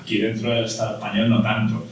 Speaker 4: Aquí dentro del Estado español no tanto.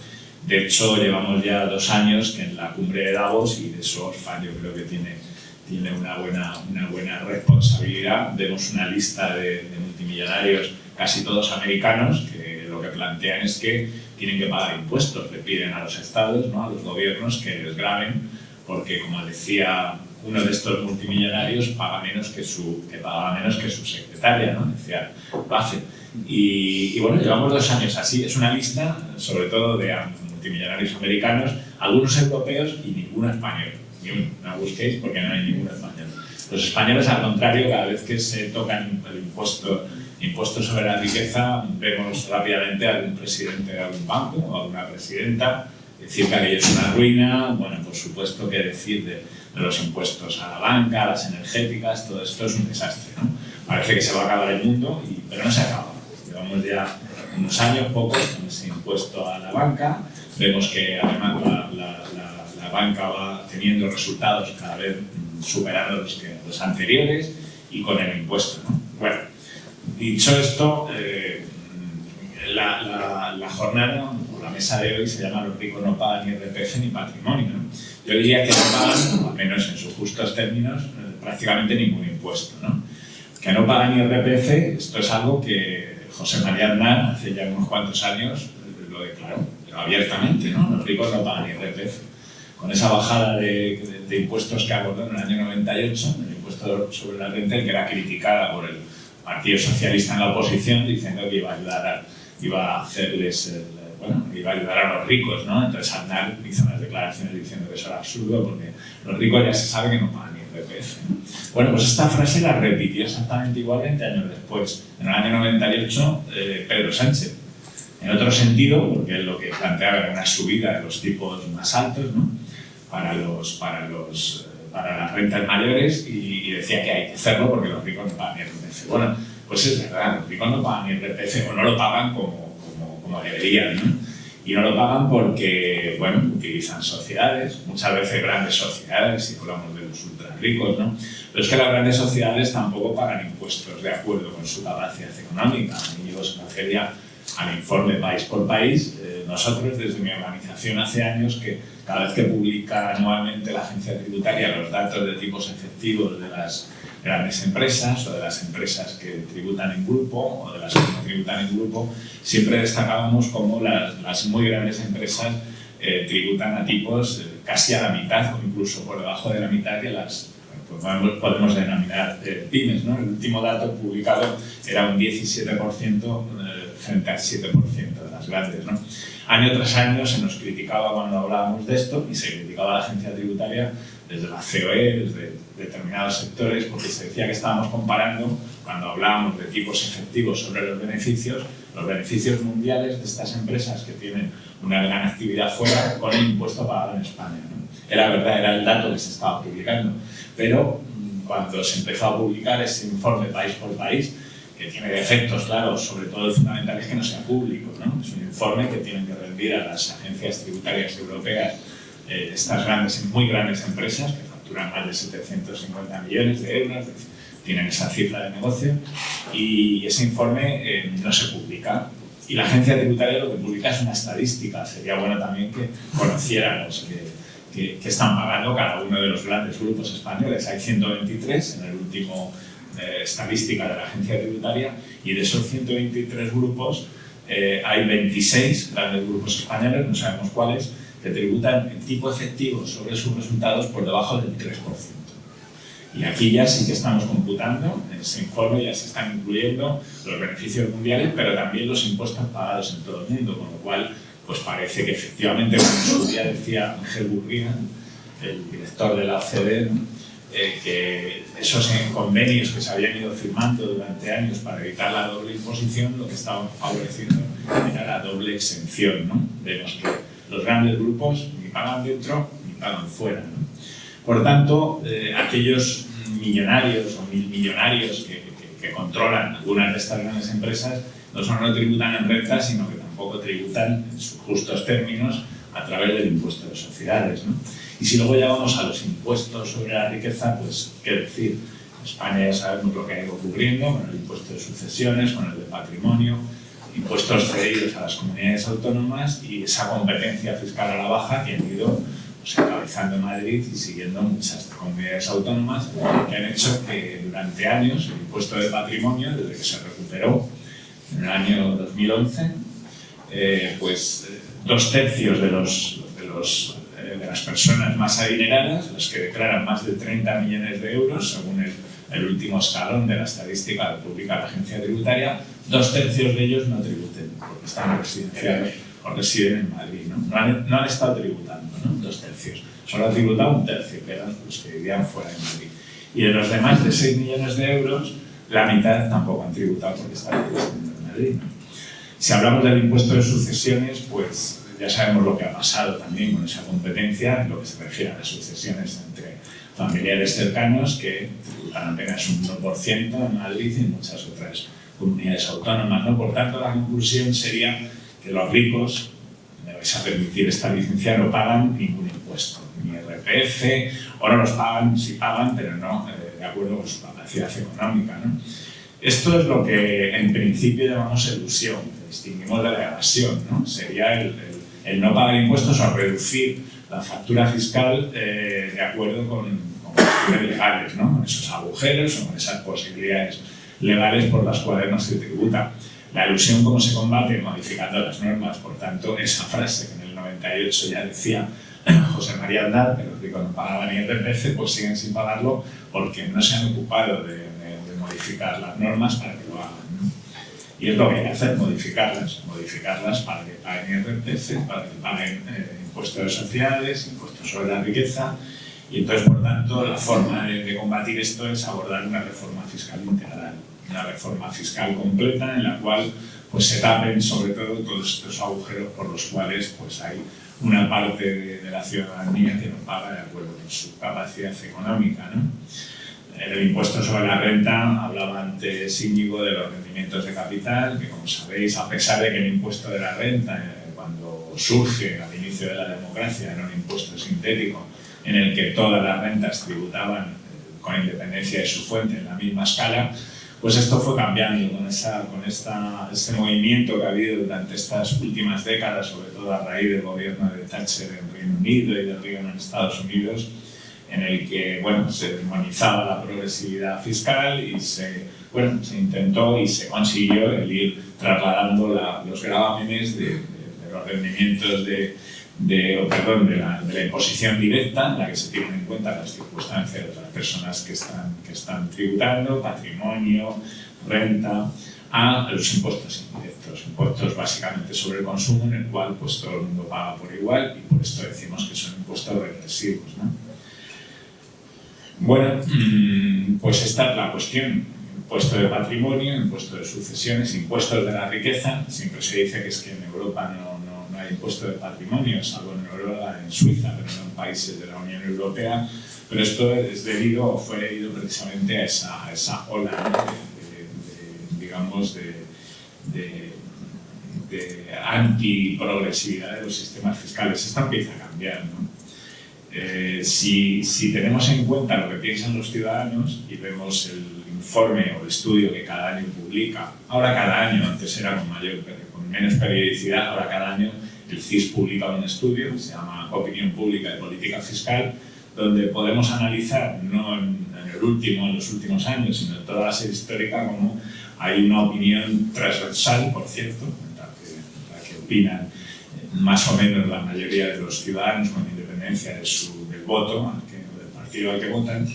Speaker 4: De hecho, llevamos ya 2 años que en la cumbre de Davos, y de eso Oxfam yo creo que tiene una buena responsabilidad. Vemos una lista de multimillonarios, casi todos americanos, que lo que plantean es que tienen que pagar impuestos. Le piden a los estados, ¿no?, a los gobiernos, que les graven, porque, como decía uno de estos multimillonarios, pagaba menos que su secretaria, ¿no?, decía Buffett. Y bueno, llevamos 2 años así. Es una lista, sobre todo, de multimillonarios americanos, algunos europeos y ninguno español. Ni uno, no busquéis porque no hay ninguno español. Los españoles, al contrario, cada vez que se tocan el impuesto sobre la riqueza, vemos rápidamente a algún presidente de algún banco o a alguna presidenta decir que aquello es una ruina. Bueno, por supuesto, que decir de los impuestos a la banca, a las energéticas, todo esto es un desastre, ¿no? Parece que se va a acabar el mundo, pero no se acaba. Llevamos ya unos años, pocos, con ese impuesto a la banca. Vemos que además la banca va teniendo resultados cada vez superando los anteriores, y con el impuesto, ¿no? Bueno, dicho esto, la jornada o la mesa de hoy se llama "Los ricos no pagan ni IRPF ni patrimonio", ¿no? Yo diría que no pagan, o al menos en sus justos términos, prácticamente ningún impuesto, ¿no? Que no pagan IRPF, esto es algo que José María Aznar hace ya unos cuantos años lo declaró, pero abiertamente, ¿no? Los ricos no pagan IRPF. Con esa bajada de impuestos que acordó en el año 98, el impuesto sobre la renta, que era criticada por el Partido Socialista en la oposición, diciendo que iba a hacerles, iba a ayudar a los ricos, ¿no? Entonces Aznar hizo unas declaraciones diciendo que eso era absurdo, porque los ricos ya se sabe que no pagan IRPF, ¿no? Bueno, pues esta frase la repitió exactamente igual 20 años después, en el año 98, Pedro Sánchez. En otro sentido, porque él lo que planteaba era una subida de los tipos más altos, ¿no?, para las rentas mayores, y decía que hay que hacerlo porque los ricos no pagan IRPF. Bueno, pues es verdad, los ricos no pagan IRPF, o no lo pagan como deberían, ¿no? Y no lo pagan porque, bueno, utilizan sociedades, muchas veces grandes sociedades, si hablamos de los ultra ricos, ¿no? Pero es que las grandes sociedades tampoco pagan impuestos de acuerdo con su capacidad económica. Y yo se refería al informe país por país. Nosotros, desde mi organización, hace años que cada vez que publica anualmente la agencia tributaria los datos de tipos efectivos de las grandes empresas, o de las empresas que tributan en grupo, o de las que no tributan en grupo, siempre destacábamos cómo las muy grandes empresas tributan a tipos casi a la mitad, o incluso por debajo de la mitad, que las podemos denominar pymes, ¿no? El último dato publicado era un 17% frente al 7% de las grandes, ¿no? Año tras año se nos criticaba cuando hablábamos de esto, y se criticaba a la agencia tributaria desde la COE, desde determinados sectores, porque se decía que estábamos comparando, cuando hablábamos de tipos efectivos sobre los beneficios mundiales de estas empresas que tienen una gran actividad fuera, con el impuesto pagado en España, ¿no? Era verdad, era el dato que se estaba publicando, pero cuando se empezó a publicar ese informe país por país, que tiene defectos, claro, sobre todo el fundamental es que no sea público, ¿no? Es un informe que tienen que rendir a las agencias tributarias europeas estas muy grandes empresas que facturan más de 750 millones de euros, tienen esa cifra de negocio, y ese informe no se publica. Y la agencia tributaria lo que publica es una estadística. Sería bueno también que conociéramos que están pagando cada uno de los grandes grupos españoles. Hay 123 en el último estadística de la agencia tributaria, y de esos 123 grupos hay 26 grandes grupos españoles, no sabemos cuáles, que tributan en tipo efectivo sobre sus resultados por debajo del 3%. Y aquí ya sí que estamos computando, en ese informe ya se están incluyendo los beneficios mundiales, pero también los impuestos pagados en todo el mundo, con lo cual pues parece que efectivamente, como en su día decía Ángel Gurría, el director de la OCDE, ¿no?, que esos convenios que se habían ido firmando durante años para evitar la doble imposición, lo que estaban favoreciendo era la doble exención, ¿no? Vemos que los grandes grupos ni pagan dentro ni pagan fuera, ¿no? Por tanto, aquellos millonarios o mil millonarios que que controlan algunas de estas grandes empresas no solo no tributan en renta, sino que tampoco tributan en sus justos términos a través del impuesto de sociedades, ¿no? Y si luego ya vamos a los impuestos sobre la riqueza, pues qué decir. En España ya sabemos lo que ha ido ocurriendo con el impuesto de sucesiones, con el de patrimonio, impuestos cedidos a las comunidades autónomas y esa competencia fiscal a la baja que han ido encabezando en Madrid y siguiendo muchas comunidades autónomas que han hecho que durante años el impuesto de patrimonio, desde que se recuperó en el año 2011, pues 2/3 de las personas más adineradas, las que declaran más de 30 millones de euros, según el último escalón de la estadística que publica la agencia tributaria, 2/3 de ellos no tributen porque están residenciados o residen en Madrid, ¿no? No han estado tributando, ¿no? 2/3. Solo ha tributado 1/3, que eran los que vivían fuera de Madrid. Y de los demás de 6 millones de euros, la mitad tampoco han tributado porque están residiendo en Madrid, ¿no? Si hablamos del impuesto de sucesiones, pues ya sabemos lo que ha pasado también con esa competencia en lo que se refiere a las sucesiones entre familiares cercanos que tributan apenas un 1% en Madrid y en muchas otras comunidades autónomas, ¿no? Por tanto, la conclusión sería que los ricos, me vais a permitir esta licencia, no pagan ningún impuesto, ni IRPF, o no los pagan, sí pagan, pero no de acuerdo con su capacidad económica, ¿no? Esto es lo que en principio llamamos elusión, que distinguimos de la evasión, ¿no? Sería el no pagar impuestos o reducir la factura fiscal de acuerdo con cuestiones legales, ¿no? Con esos agujeros o con esas posibilidades legales por las cuales no se tributa. La elusión, ¿cómo se combate? Modificando las normas. Por tanto, esa frase que en el 98 ya decía José María Aznar, que los ricos no pagaban ni IRPF, pues siguen sin pagarlo porque no se han ocupado de modificar las normas para que lo hagan, ¿no? Y es lo que hay que hacer, modificarlas para que paguen IRPF, para que paguen impuestos de sociedades, impuestos sobre la riqueza. Y entonces, por tanto, la forma de combatir esto es abordar una reforma fiscal integral, una reforma fiscal completa en la cual pues, se tapen sobre todo todos estos agujeros por los cuales pues, hay una parte de la ciudadanía que no paga de acuerdo con su capacidad económica, ¿no? En el impuesto sobre la renta hablaba antes Íñigo de los rendimientos de capital, que como sabéis, a pesar de que el impuesto de la renta, cuando surge al inicio de la democracia, era un impuesto sintético en el que todas las rentas tributaban con independencia de su fuente en la misma escala, pues esto fue cambiando con este movimiento que ha habido durante estas últimas décadas, sobre todo a raíz del gobierno de Thatcher en Reino Unido y de Reagan en Estados Unidos, en el que se demonizaba la progresividad fiscal y se intentó y se consiguió el ir trasladando los gravámenes de los rendimientos de la imposición directa, en la que se tienen en cuenta las circunstancias de las personas que están tributando, patrimonio, renta, a los impuestos indirectos, impuestos básicamente sobre el consumo, en el cual pues, todo el mundo paga por igual y por esto decimos que son impuestos regresivos, ¿no? Bueno, pues esta es la cuestión. Impuesto de patrimonio, impuesto de sucesiones, impuestos de la riqueza. Siempre se dice que es que en Europa no hay impuesto de patrimonio, salvo en Noruega, en Suiza, pero no en países de la Unión Europea. Pero esto es fue debido precisamente a esa ola, ¿no? de antiprogresividad de los sistemas fiscales. Esta empieza a cambiar, ¿no? Si tenemos en cuenta lo que piensan los ciudadanos y vemos el informe o el estudio que cada año publica, ahora cada año, antes era con menos periodicidad, ahora cada año el CIS publica un estudio que se llama Opinión Pública de Política Fiscal, donde podemos analizar, no en los últimos años, sino en toda la serie histórica, cómo hay una opinión transversal, por cierto, la que opinan más o menos la mayoría de los ciudadanos con independencia del voto, del partido al que votan.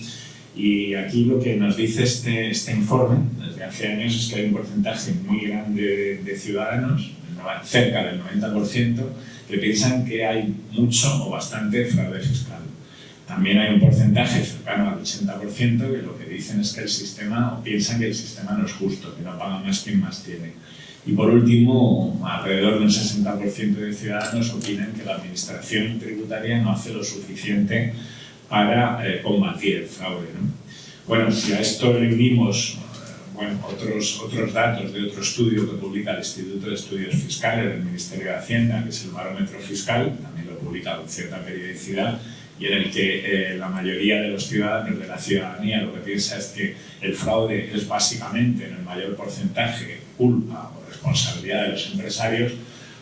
Speaker 4: Y aquí lo que nos dice este informe, desde hace años, es que hay un porcentaje muy grande de ciudadanos, cerca del 90%, que piensan que hay mucho o bastante fraude fiscal. También hay un porcentaje cercano al 80% que lo que dicen es que piensan que el sistema no es justo, que no paga más quien más tiene. Y por último, alrededor de un 60% de ciudadanos opinan que la administración tributaria no hace lo suficiente para combatir el fraude, ¿no? Bueno, si a esto le unimos bueno, otros datos de otro estudio que publica el Instituto de Estudios Fiscales del Ministerio de Hacienda, que es el Barómetro Fiscal, también lo publica con cierta periodicidad, y en el que la mayoría de los ciudadanos, de la ciudadanía, lo que piensa es que el fraude es básicamente, en el mayor porcentaje, culpa o responsabilidad de los empresarios,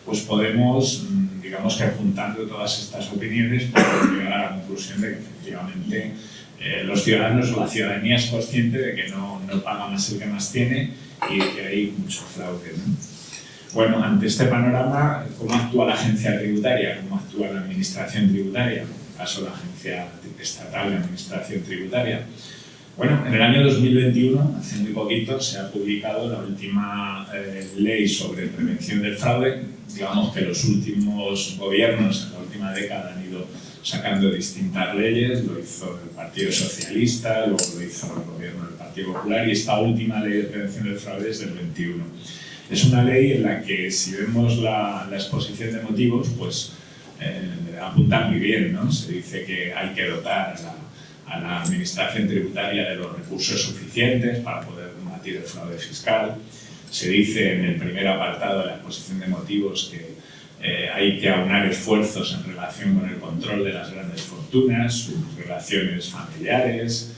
Speaker 4: pues podemos, digamos que juntando todas estas opiniones, podemos llegar a la conclusión de que efectivamente los ciudadanos o la ciudadanía es consciente de que no paga más el que más tiene y de que hay mucho fraude, ¿no? Bueno, ante este panorama, ¿cómo actúa la agencia tributaria? ¿Cómo actúa la administración tributaria? En el caso de la Agencia Estatal de Administración Tributaria. Bueno, en el año 2021, hace muy poquito, se ha publicado la última ley sobre prevención del fraude. Digamos que los últimos gobiernos en la última década han ido sacando distintas leyes, lo hizo el Partido Socialista, luego lo hizo el gobierno del Partido Popular, y esta última ley de prevención del fraude es del 21. Es una ley en la que, si vemos la exposición de motivos, pues apunta muy bien, ¿no? Se dice que hay que dotar a la administración tributaria de los recursos suficientes para poder combatir el fraude fiscal. Se dice en el primer apartado de la exposición de motivos que hay que aunar esfuerzos en relación con el control de las grandes fortunas, sus relaciones familiares,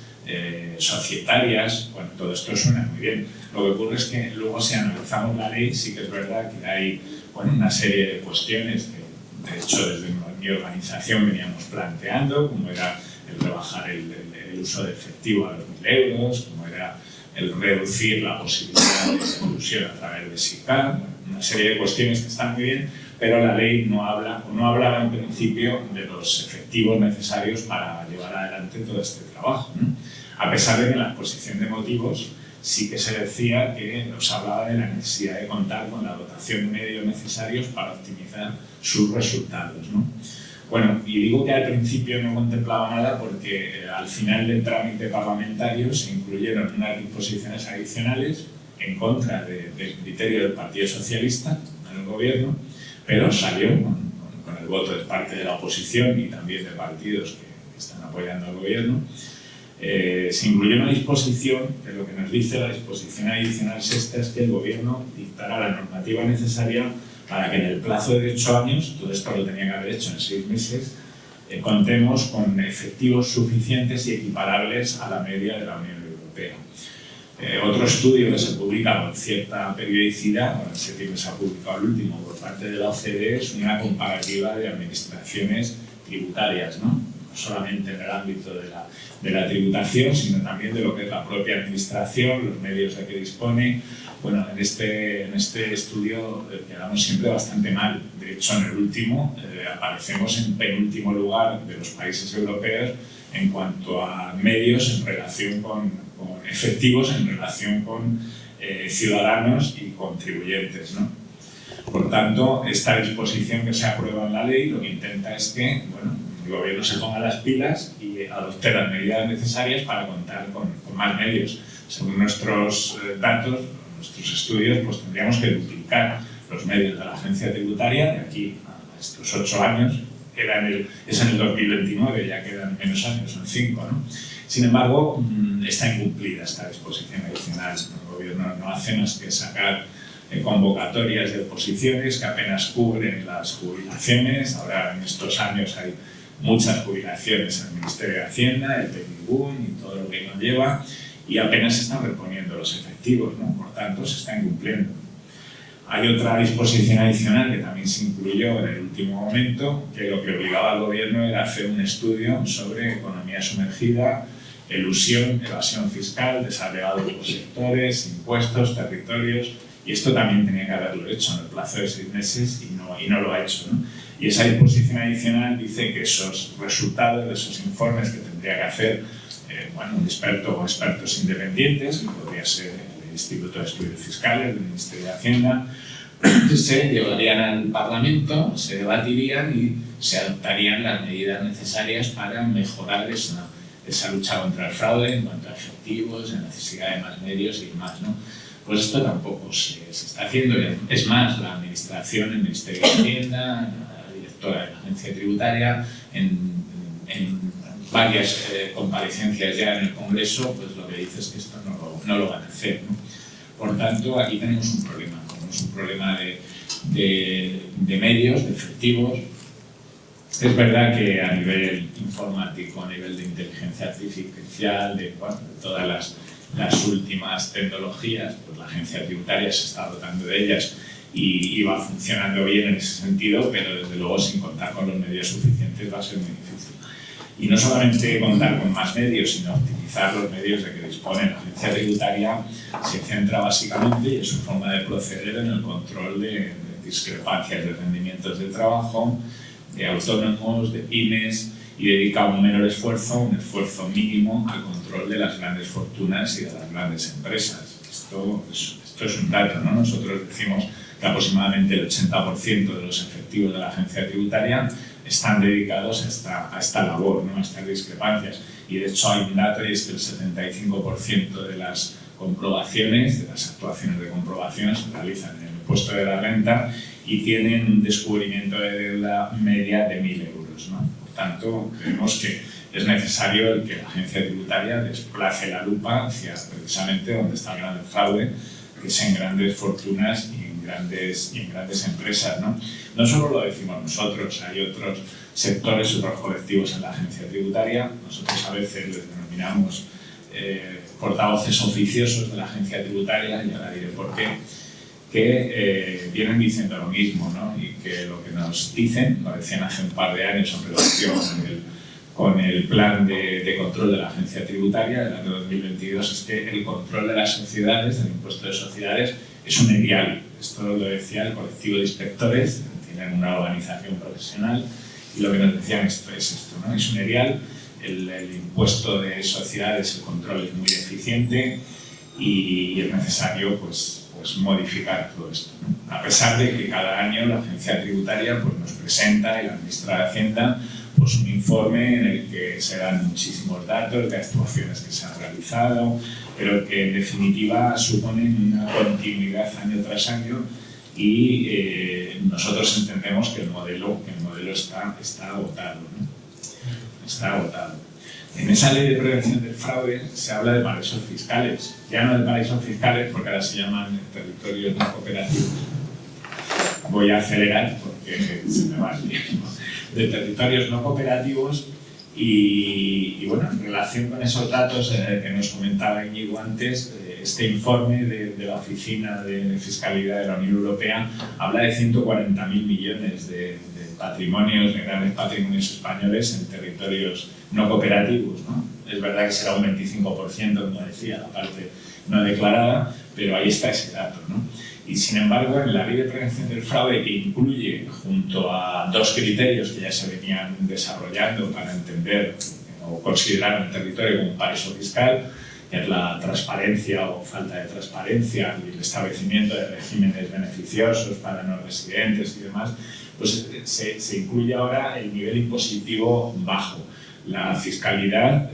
Speaker 4: societarias. Bueno, todo esto suena muy bien. Lo que ocurre es que luego, si analizamos la ley, sí que es verdad que hay, bueno, una serie de cuestiones que, de hecho, desde mi organización veníamos planteando, como era el rebajar el uso de efectivo a los 1.000 euros, como era el reducir la posibilidad de exclusión a través de SICAD, bueno, una serie de cuestiones que están muy bien, pero la ley no hablaba en principio de los efectivos necesarios para llevar adelante todo este trabajo, ¿no? A pesar de que en la exposición de motivos sí que se decía que nos hablaba de la necesidad de contar con la dotación de medios necesarios para optimizar sus resultados, ¿no? Bueno, y digo que al principio no contemplaba nada porque al final del trámite parlamentario se incluyeron unas disposiciones adicionales en contra del criterio del Partido Socialista en el gobierno, pero salió con el voto de parte de la oposición y también de partidos que están apoyando al gobierno. Se incluyó una disposición que lo que nos dice la disposición adicional sexta es que el gobierno dictará la normativa necesaria para que en el plazo de 8 años, todo esto lo tenía que haber hecho en 6 meses, contemos con efectivos suficientes y equiparables a la media de la Unión Europea. Otro estudio que se publica con cierta periodicidad, en septiembre se ha publicado el último por parte de la OCDE, es una comparativa de administraciones tributarias, ¿no? No solamente en el ámbito de la tributación, sino también de lo que es la propia administración, los medios de que dispone. Bueno, en este estudio quedamos siempre bastante mal. De hecho, en el último aparecemos en penúltimo lugar de los países europeos en cuanto a medios en relación con efectivos, en relación con ciudadanos y contribuyentes, ¿no? Por tanto, esta disposición que se aprueba en la ley lo que intenta es que, bueno, el gobierno se ponga las pilas y adopte las medidas necesarias para contar con más medios. Según nuestros datos, nuestros estudios, pues tendríamos que duplicar los medios de la agencia tributaria de aquí a estos 8 años. Es en el 2029, ya quedan menos años, son 5, ¿no? Sin embargo, está incumplida esta disposición adicional. El gobierno no hace más que sacar convocatorias de oposiciones que apenas cubren las jubilaciones. Ahora, en estos años, hay muchas jubilaciones en el Ministerio de Hacienda, el PNIBUN y todo lo que conlleva, y apenas se están reponiendo los efectivos, ¿no? Por tanto, se está incumpliendo. Hay otra disposición adicional que también se incluyó en el último momento, que lo que obligaba al gobierno era hacer un estudio sobre economía sumergida, elusión, evasión fiscal, desagregado por sectores, impuestos, territorios, y esto también tenía que haberlo hecho en el plazo de 6 meses y no lo ha hecho, ¿no? Y esa disposición adicional dice que esos resultados de esos informes que tendría que hacer un experto o expertos independientes, que podría ser el Instituto de Estudios Fiscales del Ministerio de Hacienda, se llevarían al Parlamento, se debatirían y se adoptarían las medidas necesarias para mejorar esa lucha contra el fraude en cuanto a efectivos, la necesidad de más medios y demás, ¿no? Pues esto tampoco se está haciendo. Es más, la Administración, el Ministerio de Hacienda, la directora de la Agencia Tributaria, en varias comparecencias ya en el Congreso, pues lo que dice es que esto no lo van a hacer, ¿no? Por tanto, aquí tenemos un problema de medios, de efectivos. Es verdad que a nivel informático, a nivel de inteligencia artificial, de todas las últimas tecnologías, pues la agencia tributaria se está dotando de ellas y va funcionando bien en ese sentido, pero desde luego sin contar con los medios suficientes va a ser muy difícil. Y no solamente contar con más medios, sino optimizar los medios de que dispone la agencia tributaria se centra básicamente, y es su forma de proceder, en el control de discrepancias de rendimientos de trabajo, de autónomos, de pymes, y dedica un menor esfuerzo, un esfuerzo mínimo, al control de las grandes fortunas y de las grandes empresas. Esto es un dato, ¿no? Nosotros decimos que aproximadamente el 80% de los efectivos de la agencia tributaria están dedicados a esta labor, ¿no? A estas discrepancias. Y de hecho hay un dato, y es que el 75% de las comprobaciones, de las actuaciones de comprobación, se realizan en el impuesto de la renta y tienen un descubrimiento de deuda media de 1.000 euros, ¿no? Por tanto, creemos que es necesario el que la agencia tributaria desplace la lupa hacia precisamente donde está el gran fraude, que es en grandes fortunas y en grandes empresas, ¿no? No solo lo decimos nosotros, hay otros sectores, otros colectivos en la agencia tributaria. Nosotros a veces les denominamos portavoces oficiosos de la agencia tributaria, y ahora diré por qué, que vienen diciendo lo mismo, ¿no? Y que lo que nos dicen, lo decían hace un par de años en relación con el plan de control de la agencia tributaria del año 2022, es que el control de las sociedades, del impuesto de sociedades, es un erial. Esto lo decía el colectivo de inspectores, tienen una organización profesional, y lo que nos decían es esto, ¿no? Es un erial, el impuesto de sociedades, el control es muy deficiente y es necesario pues modificar todo esto, ¿no? A pesar de que cada año la agencia tributaria pues, nos presenta, y la ministra de Hacienda, pues un informe en el que se dan muchísimos datos de actuaciones que se han realizado, pero que en definitiva suponen una continuidad año tras año, y nosotros entendemos que el modelo está agotado, ¿no? Está agotado. En esa ley de prevención del fraude se habla de paraísos fiscales, ya no de paraísos fiscales porque ahora se llaman territorios no cooperativos. Voy a acelerar porque se me va el tiempo. De territorios no cooperativos, y bueno, en relación con esos datos que nos comentaba Íñigo antes, este informe de la Oficina de Fiscalidad de la Unión Europea habla de 140.000 millones de patrimonios, de grandes patrimonios españoles en territorios no cooperativos, ¿no? Es verdad que será un 25%, como decía, la parte no declarada, pero ahí está ese dato, ¿no? Y sin embargo, en la Ley de Prevención del Fraude, que incluye, junto a dos criterios que ya se venían desarrollando para entender o considerar un territorio como un paraíso fiscal, que es la transparencia o falta de transparencia y el establecimiento de regímenes beneficiosos para no residentes y demás, pues se incluye ahora el nivel impositivo bajo, la fiscalidad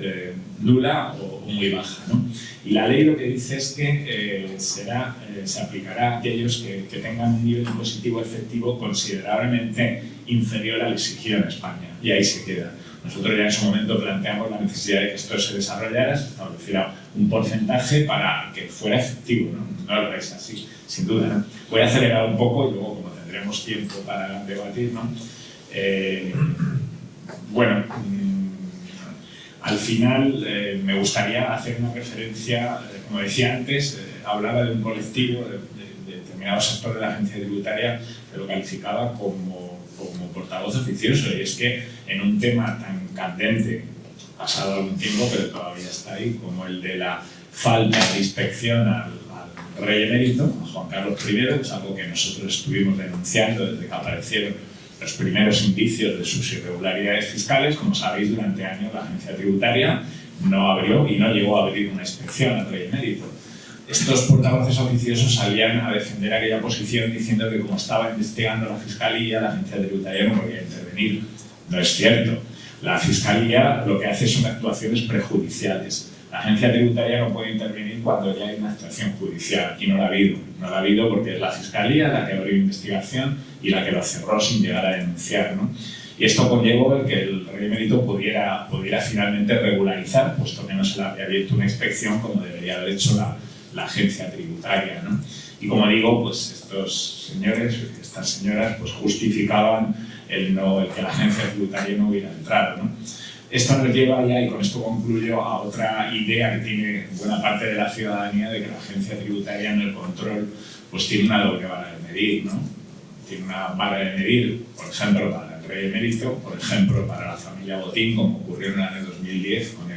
Speaker 4: nula o muy baja, ¿no? Y la ley lo que dice es que se aplicará a aquellos que tengan un nivel impositivo efectivo considerablemente inferior al exigido en España, y ahí se queda. Nosotros ya en su momento planteamos la necesidad de que esto se desarrollara, se estableciera un porcentaje para que fuera efectivo, ¿no? No lo es así, sin duda, ¿no? Voy a acelerar un poco y luego, como tendremos tiempo para debatir, ¿no? Bueno, al final me gustaría hacer una referencia, como decía antes, hablaba de un colectivo, de determinado sector de la agencia tributaria, que lo calificaba como portavoz oficioso, y es que en un tema tan candente, pasado algún tiempo, pero todavía está ahí, como el de la falta de inspección al rey emérito, a Juan Carlos I, es algo que nosotros estuvimos denunciando desde que aparecieron los primeros indicios de sus irregularidades fiscales. Como sabéis, durante años la agencia tributaria no abrió y no llegó a abrir una inspección al rey emérito. Estos portavoces oficiosos salían a defender aquella posición diciendo que como estaba investigando la Fiscalía, la agencia tributaria no podía intervenir. No es cierto. La Fiscalía lo que hace son actuaciones prejudiciales. La agencia tributaria no puede intervenir cuando ya hay una actuación judicial. Aquí no la ha habido. No la ha habido porque es la Fiscalía la que abrió investigación y la que lo cerró sin llegar a denunciar, ¿no? Y esto conllevó que el rey emérito pudiera finalmente regularizar, puesto que no se le había abierto una inspección como debería haber hecho la la agencia tributaria, ¿no? Y como digo, pues estos señores, estas señoras, pues justificaban el que la agencia tributaria no hubiera entrado, ¿no? Esto nos lleva ya, y con esto concluyo, a otra idea que tiene buena parte de la ciudadanía de que la agencia tributaria en el control pues tiene una doble vara de medir, ¿no? Tiene una vara de medir, por ejemplo, para el rey emérito, por ejemplo, para la familia Botín, como ocurrió en el año 2010 con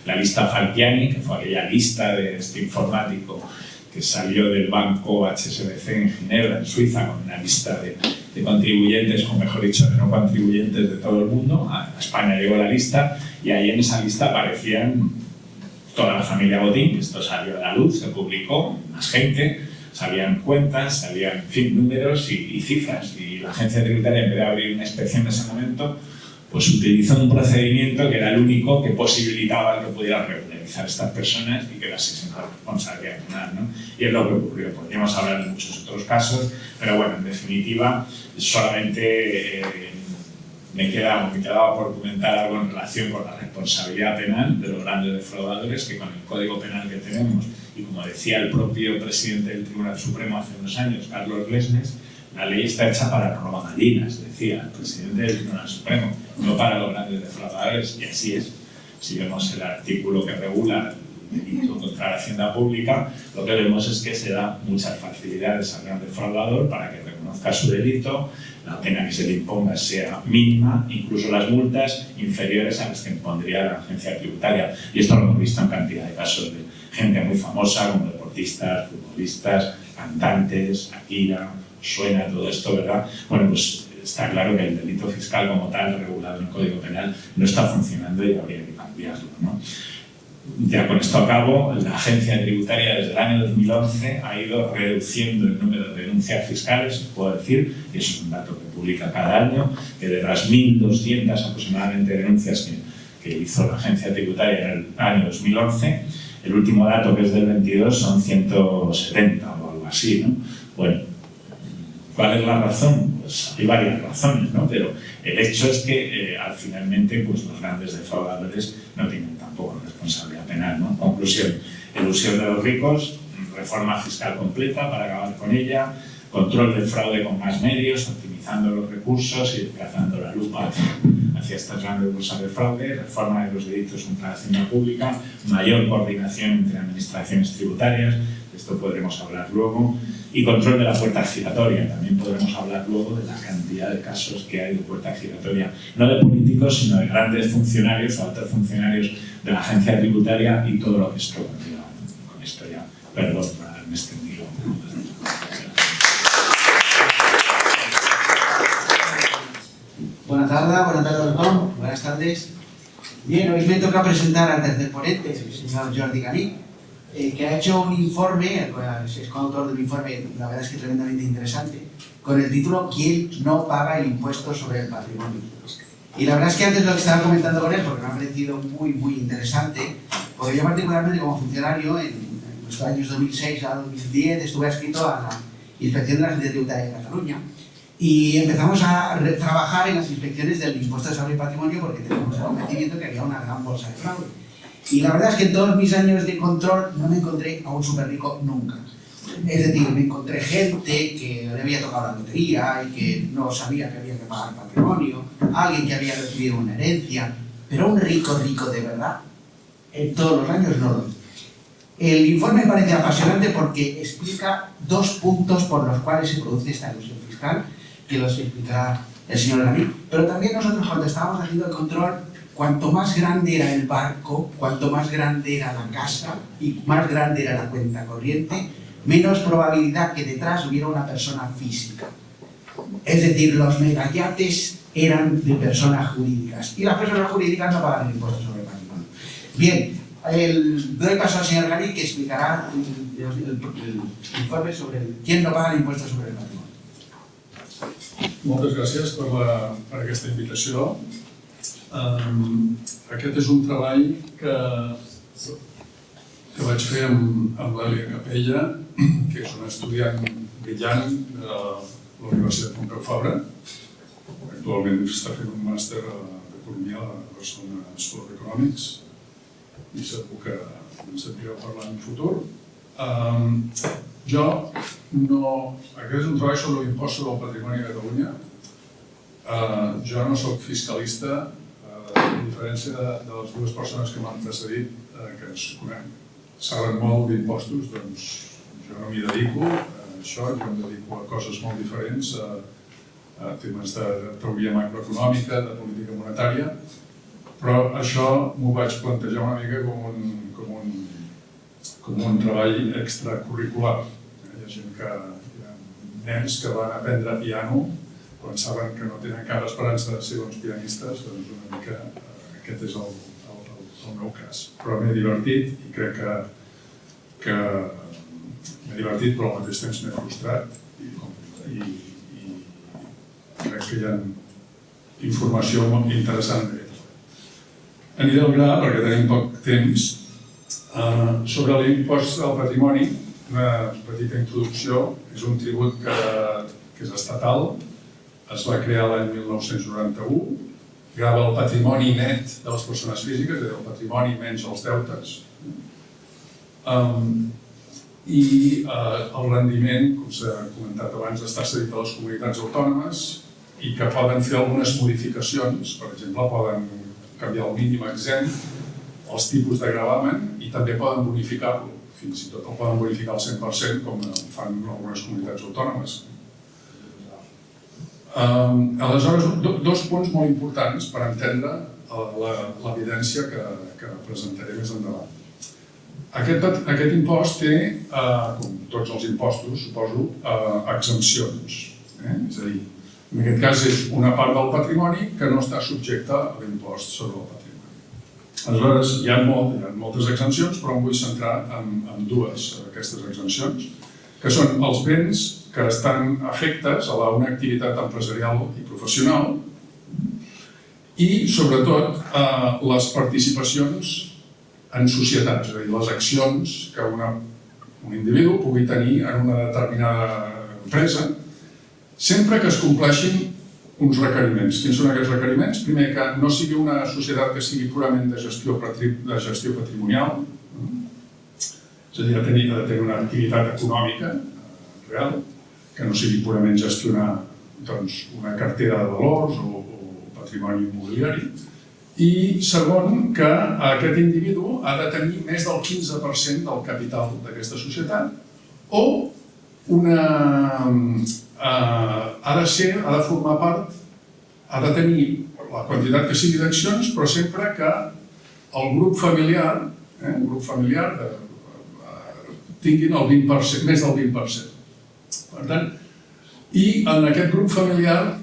Speaker 4: la lista Falciani, que fue aquella lista de este informático que salió del banco HSBC en Ginebra, en Suiza, con una lista de contribuyentes, o mejor dicho, de no contribuyentes de todo el mundo. A España llegó la lista y ahí en esa lista aparecían toda la familia Botín. Esto salió a la luz, se publicó, más gente, salían cuentas, salían, en fin, números y cifras. Y la agencia tributaria, en vez de abrir una inspección en ese momento, pues utilizó un procedimiento que era el único que posibilitaba que pudieran regularizar a estas personas y que las exenta de responsabilidad penal, ¿no? Y es lo que ocurrió. Podríamos hablar de muchos otros casos, pero bueno, en definitiva, solamente me quedaba por comentar algo en relación con la responsabilidad penal de los grandes defraudadores, que con el Código Penal que tenemos, y como decía el propio presidente del Tribunal Supremo hace unos años, Carlos Lesmes, la ley está hecha para robagallinas, decía el presidente del Tribunal Supremo, no para los grandes defraudadores, y así es. Si vemos el artículo que regula el delito contra la hacienda pública, lo que vemos es que se da muchas facilidades al gran defraudador para que reconozca su delito, la pena que se le imponga sea mínima, incluso las multas inferiores a las que impondría la agencia tributaria. Y esto lo hemos visto en cantidad de casos de gente muy famosa, como deportistas, futbolistas, cantantes, Akira. Suena todo esto, ¿verdad? Bueno, pues está claro que el delito fiscal como tal, regulado en el Código Penal, no está funcionando y habría que cambiarlo, ¿no? Ya con esto a cabo, la agencia tributaria desde el año 2011 ha ido reduciendo el número de denuncias fiscales, puedo decir, y eso es un dato que publica cada año, que de las 1.200 aproximadamente denuncias que hizo la agencia tributaria en el año 2011, el último dato, que es del 22, son 170 o algo así, ¿no? Bueno, ¿cuál es la razón? Pues hay varias razones, ¿no? Pero el hecho es que finalmente pues, los grandes defraudadores no tienen tampoco responsabilidad penal, ¿no? Conclusión, elusión de los ricos, reforma fiscal completa para acabar con ella, control del fraude con más medios, optimizando los recursos y desplazando la lupa hacia estas grandes bolsas de fraude, reforma de los delitos contra la hacienda pública, mayor coordinación entre administraciones tributarias, de esto podremos hablar luego, y control de la puerta giratoria. También podremos hablar luego de la cantidad de casos que hay de puerta giratoria, no de políticos, sino de grandes funcionarios o altos funcionarios de la agencia tributaria y todo lo que esto conlleva. Con esto ya, perdón por haberme extendido.
Speaker 5: Buenas tardes, doctor. Buenas tardes. Bien, hoy me toca presentar al tercer ponente, el señor Jordi Galí, que ha hecho un informe, es coautor del informe, la verdad es que tremendamente interesante, con el título ¿Quién no paga el impuesto sobre el patrimonio? Y la verdad es que antes lo que estaba comentando con él, porque me ha parecido muy interesante, porque yo particularmente como funcionario en los años 2006 a 2010 estuve adscrito a la Inspección de la Agencia Tributaria de Cataluña y empezamos a trabajar en las inspecciones del impuesto sobre el patrimonio porque teníamos el convencimiento que había una gran bolsa de fraude. Y la verdad es que en todos mis años de control no me encontré a un súper rico nunca. Es decir, me encontré gente que le había tocado la lotería y que no sabía que había que pagar patrimonio, alguien que había recibido una herencia, pero un rico de verdad, en todos los años no lo vi. El informe me parece apasionante porque explica dos puntos por los cuales se produce esta elusión fiscal, que los explicará el señor Galí. Pero también nosotros cuando estábamos haciendo el control, cuanto más grande era el barco, cuanto más grande era la casa y más grande era la cuenta corriente, menos probabilidad que detrás hubiera una persona física. Es decir, los megayates eran de personas jurídicas y las personas jurídicas no pagan el impuesto sobre el patrimonio. Bien, doy paso al señor Galí que explicará el informe sobre quién no paga el impuesto sobre el patrimonio.
Speaker 6: Moltes gràcies per aquesta invitació. Aquest és un treball que vaig fer amb l'Èlia Capella, que és una estudiant brillant de la Universitat Pompeu Fabra. Actualment està fent un màster d'Economia a la Barcelona School of Economics i segur que en sentireu parlar en el futur. Jo no... Aquest és un treball sobre l'impost sobre el patrimoni a Catalunya. Jo no soc fiscalista, a diferència de les dues persones que m'han precedit, que ens saben molt d'impostos, doncs jo no m'hi dedico a això, jo em dedico a coses molt diferents, a temes de teoria macroeconòmica, de política monetària, però això m'ho vaig plantejar una mica com un treball extracurricular. Hi ha gent hi ha nens que van aprendre piano quan saben que no tenen cap esperança de ser bons pianistes, doncs una mica aquest és el meu cas. Però m'he divertit i crec que m'he divertit, però al mateix temps m'he frustrat i crec que hi ha informació molt interessant d'aquest. Aniré al gra, perquè tenim poc temps. Sobre l'impost del patrimoni, una petita introducció, és un tribut que és estatal, es va crear l'any 1991, grava el patrimoni net de les persones físiques, és a dir, el patrimoni menys els deutes, i el rendiment, com s'ha comentat abans, està cedit a les comunitats autònomes i que poden fer algunes modificacions, per exemple, poden canviar el mínim exempt, els tipus de gravamen i també poden bonificar-lo, fins i tot el poden bonificar al 100% com fan algunes comunitats autònomes. Aleshores, dos punts molt importants per entendre l'evidència que presentaré més endavant. Aquest impost té, com tots els impostos, suposo, exempcions. És a dir, en aquest cas és una part del patrimoni que no està subjecta a l'impost sobre el patrimoni. Aleshores, hi ha moltes exempcions, però em vull centrar en dues d'aquestes exempcions, que són els béns que estan afectes a una activitat empresarial i professional i, sobretot, les participacions en societats, és a dir, les accions que un individu pugui tenir en una determinada empresa, sempre que es compleixin uns requeriments. Quins són aquests requeriments? Primer, que no sigui una societat que sigui purament de gestió patrimonial, és a dir, ha de tenir una activitat econòmica real, que no sigui purament gestionar una cartera de valors o patrimoni immobiliari. I segon, que aquest individu ha de tenir més del 15% del capital d'aquesta societat o ha de formar part, ha de tenir la quantitat que sigui d'accions, però sempre que el grup familiar tinguin el 20%, més del 20%. Per tant, i en aquest grup familiar,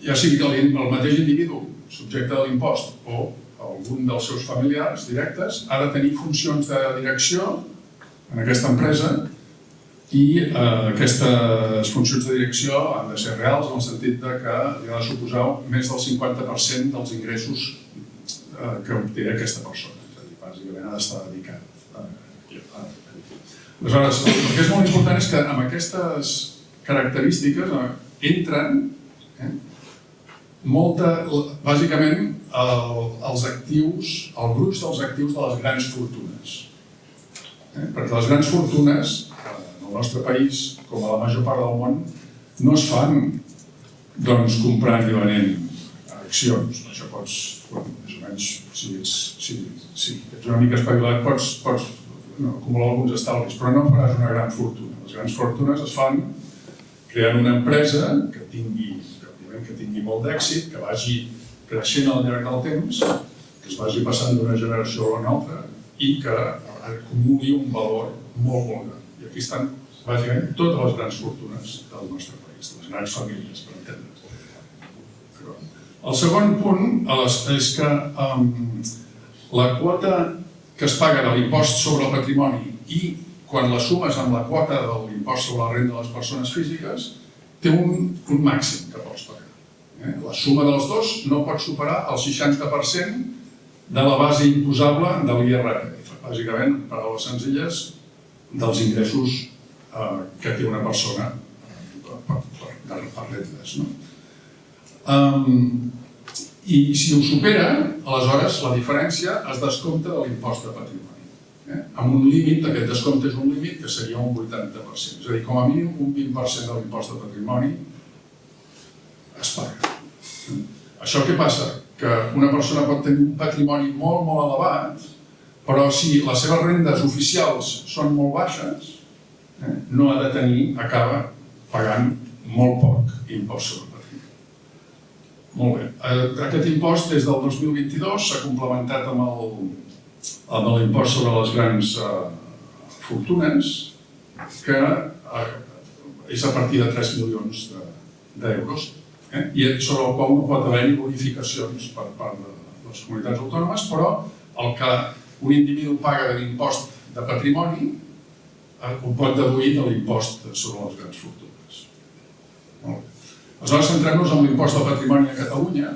Speaker 6: ja sigui el mateix individu subjecte de l'impost o algun dels seus familiars directes, ha de tenir funcions de direcció en aquesta empresa i aquestes funcions de direcció han de ser reals en el sentit que li ha de suposar més del 50% dels ingressos que obté aquesta persona. És a dir, bàsicament ha d'estar dedicat. Aleshores, el que és molt important és que amb aquestes característiques entren bàsicament els actius, el gruix dels actius de les grans fortunes. Perquè les grans fortunes, en el nostre país, com a la major part del món, no es fan comprant i venent accions. Això pots, més o menys, si ets una mica espavilat, pots acumular alguns estalvis, però no faràs una gran fortuna. Les grans fortunes es fan creant una empresa que tingui molt d'èxit, que vagi creixent al llarg del temps, que es vagi passant d'una generació a una altra i que acumuli un valor molt gran. I aquí estan, bàsicament, totes les grans fortunes del nostre país, les grans famílies, per entendre's. El segon punt és que la quota que es paga de l'impost sobre el patrimoni i quan la sumes amb la quota de l'impost sobre la renda de les persones físiques té un màxim que pots pagar. La suma dels dos no pot superar el 60% de la base imposable de l'IRPF. Bàsicament, en paraules senzilles, dels ingressos que té una persona per rendes. I si ho supera, aleshores la diferència es descompta de l'impost de patrimoni. amb un límit, aquest descompte és un límit que seria un 80%. És a dir, com a mínim un 20% de l'impost de patrimoni es paga. Això què passa? Que una persona pot tenir un patrimoni molt, molt elevat, però si les seves rendes oficials són molt baixes, no ha de tenir, acaba pagant molt poc impost sobre patrimoni. Molt bé. Aquest impost des del 2022 s'ha complementat amb l'impost sobre les grans fortunes, que és a partir de 3 milions d'euros, i sobre el qual no pot haver-hi bonificacions per part de les comunitats autònomes, però el que un individu paga de l'impost de patrimoni ho pot deduir de l'impost sobre les grans fortunes. Molt bé. Aleshores, centrem-nos en l'impost del patrimoni a Catalunya.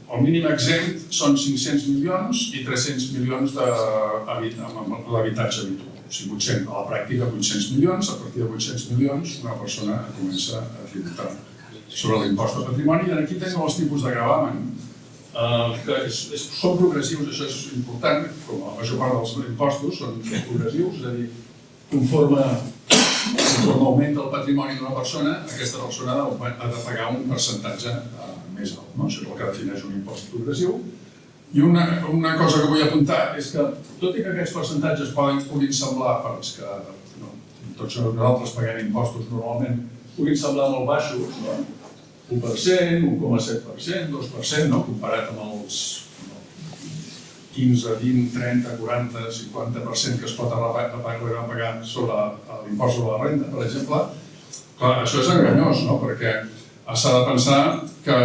Speaker 6: El mínim exempt són 500 milions i 300 milions amb l'habitatge habitual. O sigui, a la pràctica 800 milions, a partir de 800 milions una persona comença a tributar sobre l'impost de patrimoni. I aquí tenim els tipus de gravamen, que són progressius, això és important, com la major part dels impostos són progressius, és a dir, conforme augmenta el patrimoni d'una persona, aquesta persona ha de pagar un percentatge més alt. Això és el que defineix un impost progressiu. I una cosa que vull apuntar és que, tot i que aquests percentatges puguin semblar, per als que tots nosaltres paguem impostos normalment, puguin semblar molt baixos, 1%, 1,7%, 2%, comparat amb els 15, 20, 30, 40, 50% que es pot arribar a pagar sobre l'impost sobre la renda, per exemple. Clar, això és enganyós, perquè s'ha de pensar que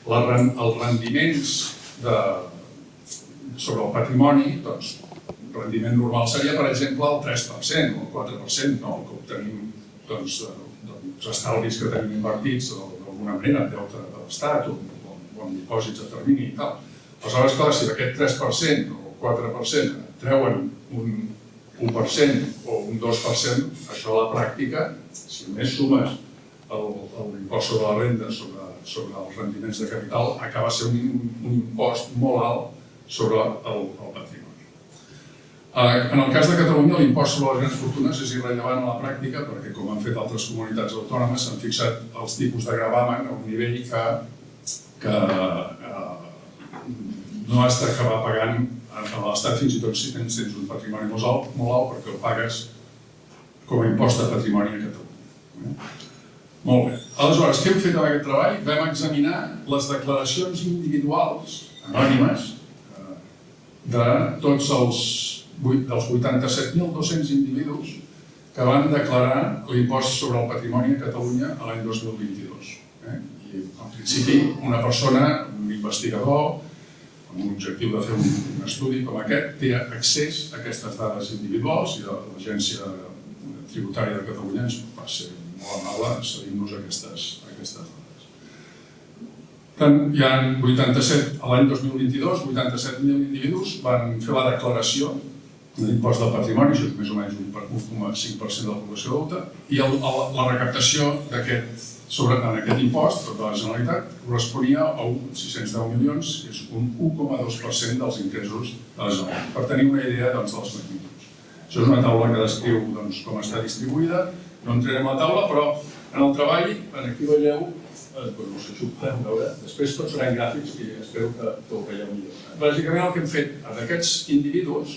Speaker 6: els rendiments sobre el patrimoni, doncs, un rendiment normal seria, per exemple, el 3% o el 4%, el que obtenim dels estalvis que tenim invertits d'alguna manera en deute de l'Estat o en dipòsits a termini i tal. Aleshores, clar, si d'aquest 3% o 4% treuen un 1% o un 2%, això a la pràctica, si només sumes l'impost sobre la renda sobre els rendiments de capital, acaba sent un impost molt alt sobre el patrimoni. En el cas de Catalunya, l'impost sobre les grans fortunes és irrellevant a la pràctica perquè, com han fet altres comunitats autònomes, s'han fixat els tipus de gravamen a un nivell que no has d'acabar pagant a l'Estat, fins i tot si tens un patrimoni molt alt, perquè el pagues com a impost de patrimoni a Catalunya. Molt bé. Aleshores, què hem fet amb aquest treball? Vam examinar les declaracions individuals, anònimes, de tots els 87.200 individus que van declarar l'impost sobre el patrimoni a Catalunya l'any 2022. I, en principi, una persona, un investigador, amb l'objectiu de fer un estudi com aquest, té accés a aquestes dades individuals i l'Agència Tributària de Catalunya ens va ser molt amable cedir-nos aquestes dades. Hi ha 87, l'any 2022, 87.000 individus van fer la declaració de l'impost del patrimoni, això és més o menys un 1,5% de la població adulta, i la recaptació en aquest impost de la Generalitat corresponia a 610 milions, que és un 1,2% dels ingressos de la Generalitat, per tenir una idea dels magnituds. Això és una taula que descriu com està distribuïda, no entrarem a la taula, però en el treball, aquí veieu, no sé si ho podem veure, després tots seran gràfics i espero que ho veieu millor. Bàsicament el que hem fet d'aquests individus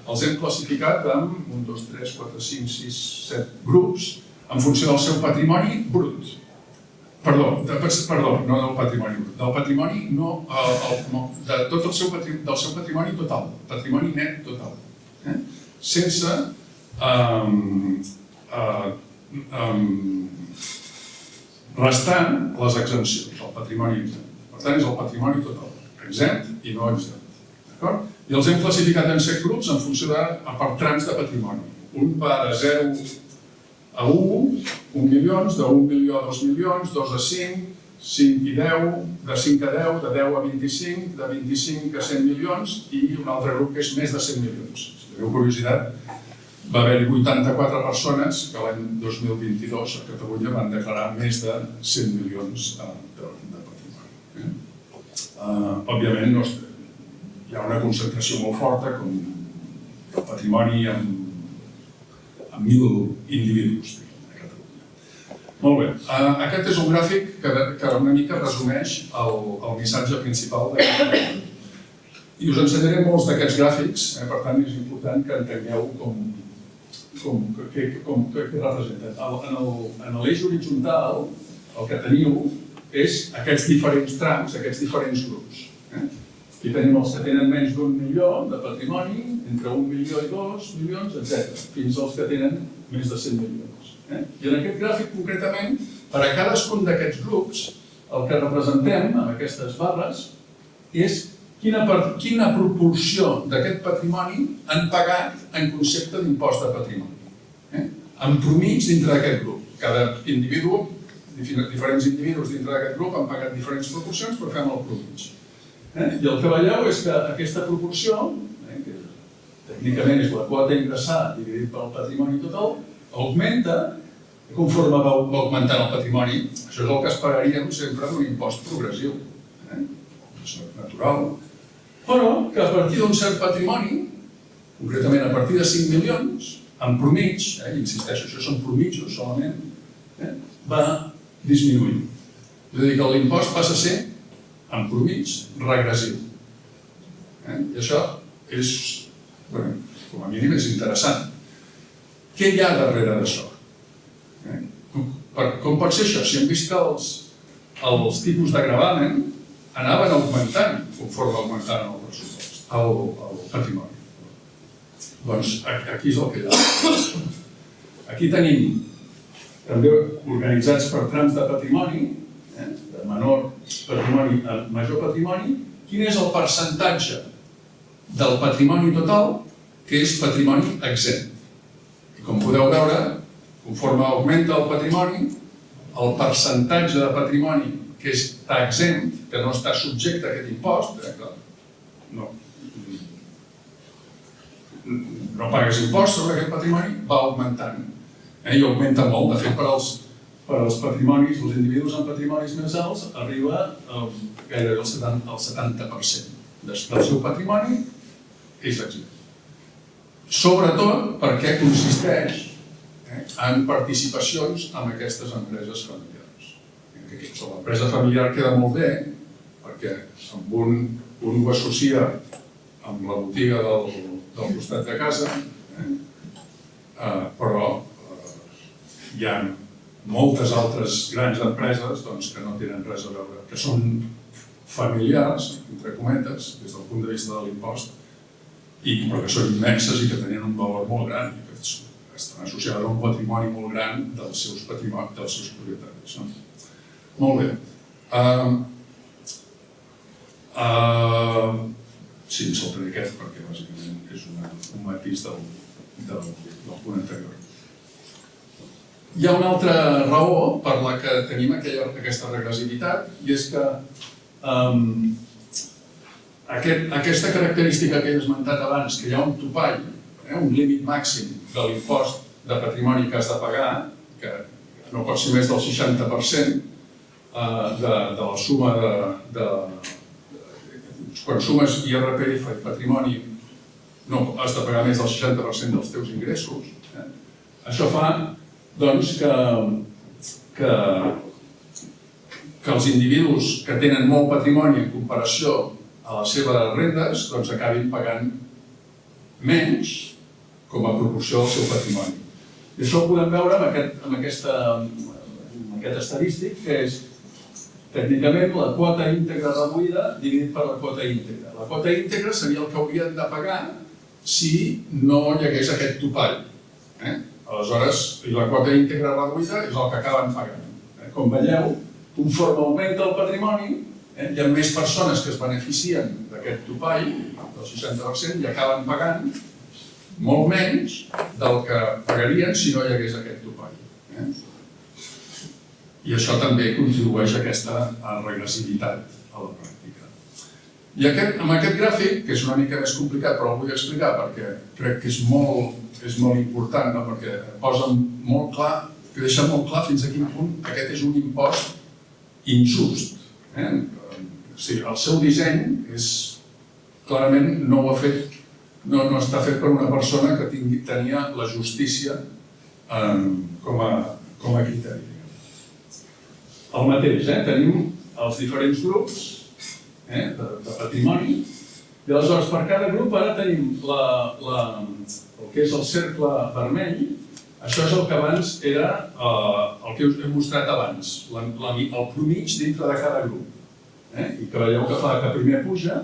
Speaker 6: els hem classificat en 1, 2, 3, 4, 5, 6, 7 grups en funció del seu patrimoni brut. Perdó, no del patrimoni brut, del patrimoni de tot el seu patrimoni total, patrimoni net total, sense restant les exempcions, el patrimoni exempt. Per tant, és el patrimoni total, exempt i no exempt. I els hem classificat en 7 grups en funció per trams de patrimoni. Un va de 0 a 1, 1 milions, de 1 milió a 2 milions, 2 a 5, 5 i 10, de 5 a 10, de 10 a 25, de 25 a 100 milions i un altre grup que és més de 100 milions. Si teniu curiositat, va haver-hi 84 persones que l'any 2022 a Catalunya van declarar més de 100 milions de patrimoni. Òbviament, hi ha una concentració molt forta com el patrimoni amb 1.000 individus a Catalunya. Molt bé, aquest és un gràfic que una mica resumeix el missatge principal d'aquest gràfic. I us ensenyaré molts d'aquests gràfics, per tant és important que entengueu què representen. En l'eix horitzontal el que teniu és aquests diferents trams, aquests diferents grups. Aquí tenim els que tenen menys d'1 milió de patrimoni, entre 1 milió i 2 milions, etc., fins als que tenen més de 100 milions. I en aquest gràfic, concretament, per a cadascun d'aquests grups, el que representem amb aquestes barres és quina proporció d'aquest patrimoni han pagat en concepte d'impost de patrimoni. En promig dintre d'aquest grup. Cada individu, diferents individus dintre d'aquest grup han pagat diferents proporcions, però fem el promig. I el que veieu és que aquesta proporció, que tècnicament és la quota ingressada dividit pel patrimoni total, augmenta conforme va augmentant el patrimoni. Això és el que esperaríem sempre d'un impost progressiu. És natural. Però que a partir d'un cert patrimoni, concretament a partir de 5 milions, en promig, insisteixo, això són promidjos solament, va disminuir. És a dir, que l'impost passa a ser, en promig, regressiu. I això és, com a mínim, és interessant. Què hi ha darrere d'això? Com pot ser això? Si hem vist que els tipus de gravamen anaven augmentant conforme augmentaven el pressupost, el patrimoni. Doncs aquí és el que hi ha. Aquí tenim, també organitzats per trams de patrimoni, de menor patrimoni a major patrimoni, quin és el percentatge del patrimoni total que és patrimoni exempt. I com podeu veure, conforme augmenta el patrimoni, el percentatge de patrimoni que està exempt, que no està subjecte a aquest impost, no pagues impost sobre aquest patrimoni, va augmentant. I augmenta molt. De fet, per als patrimonis, els individus amb patrimonis més alts, arriba gairebé el 70% del seu patrimoni és exempt. Sobretot perquè consisteix en participacions en aquestes empreses familiars. L'empresa familiar queda molt bé perquè un ho associa amb la botiga del costat de casa, però hi ha moltes altres grans empreses que no tenen res a veure, que són familiars, entre cometes, des del punt de vista de l'impost, però que són immenses i que tenen un valor molt gran, i que estan associades a un patrimoni molt gran dels seus propietaris. Molt bé. Sí, em saltaré aquest perquè bàsicament és un matís del punt anterior. Hi ha una altra raó per la que tenim aquesta regressivitat i és que aquesta característica que he esmentat abans, que hi ha un topall, un límit màxim de l'impost de patrimoni que has de pagar, que no pot ser més del 60% de la suma quan sumes IRPF i patrimoni no has de pagar més del 60% dels teus ingressos. Això fa doncs que els individus que tenen molt patrimoni en comparació a les seves rendes acabin pagant menys com a proporció del seu patrimoni. I això ho podem veure amb aquest estadístic, que és tècnicament la quota íntegra reduïda dividit per la quota íntegra. La quota íntegra seria el que haurien de pagar si no hi hagués aquest topall. Aleshores, la quota íntegra reduïda és el que acaben pagant. Com veieu, conforme augmenta el patrimoni, hi ha més persones que es beneficien d'aquest topall, del 60%, i acaben pagant molt menys del que pagarien si no hi hagués aquest topall. I això també contribueix a aquesta regressivitat a la pràctica. I amb aquest gràfic, que és una mica més complicat, però el vull explicar perquè crec que és molt important, perquè posa molt clar, que deixa molt clar fins a quin punt aquest és un impost injust. O sigui, el seu disseny és clarament no ho ha fet, no està fet per una persona que tenia la justícia com a criteri. El mateix, tenim els diferents grups de patrimoni, i aleshores per cada grup ara tenim el que és el cercle vermell. Això és el que abans era el que us he mostrat abans, el promig dintre de cada grup. I que veieu que fa que primer puja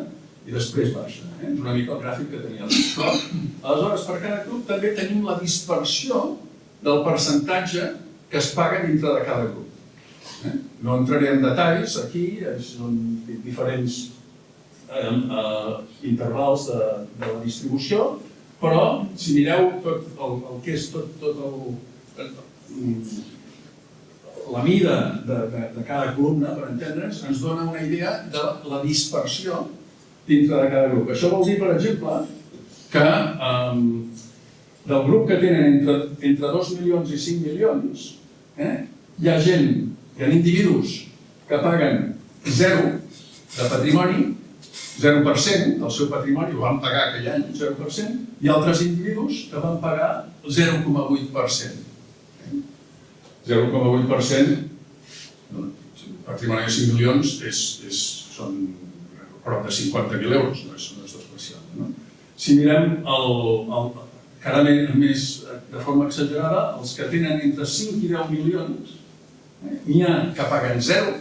Speaker 6: i després baixa. És una mica el gràfic que tenia el però, aleshores, per cada grup també tenim la dispersió del percentatge que es paga dintre de cada grup. No entraré en detalls, aquí són diferents intervals de la distribució, però si mireu tot el que és la mida de cada columna, per entendre'ns, ens dona una idea de la dispersió dintre de cada grup. Això vol dir, per exemple, que del grup que tenen entre 2 milions i 5 milions, hi ha individus que paguen 0 de patrimoni, 0% del seu patrimoni, ho van pagar aquell any, 0%, i altres individus que van pagar 0,8%. 0,8%, patrimoni de 5 milions són prop de 50.000 euros, no és especial. Si mirem encara més de forma exagerada, els que tenen entre 5 i 10 milions, n'hi ha que paguen 0,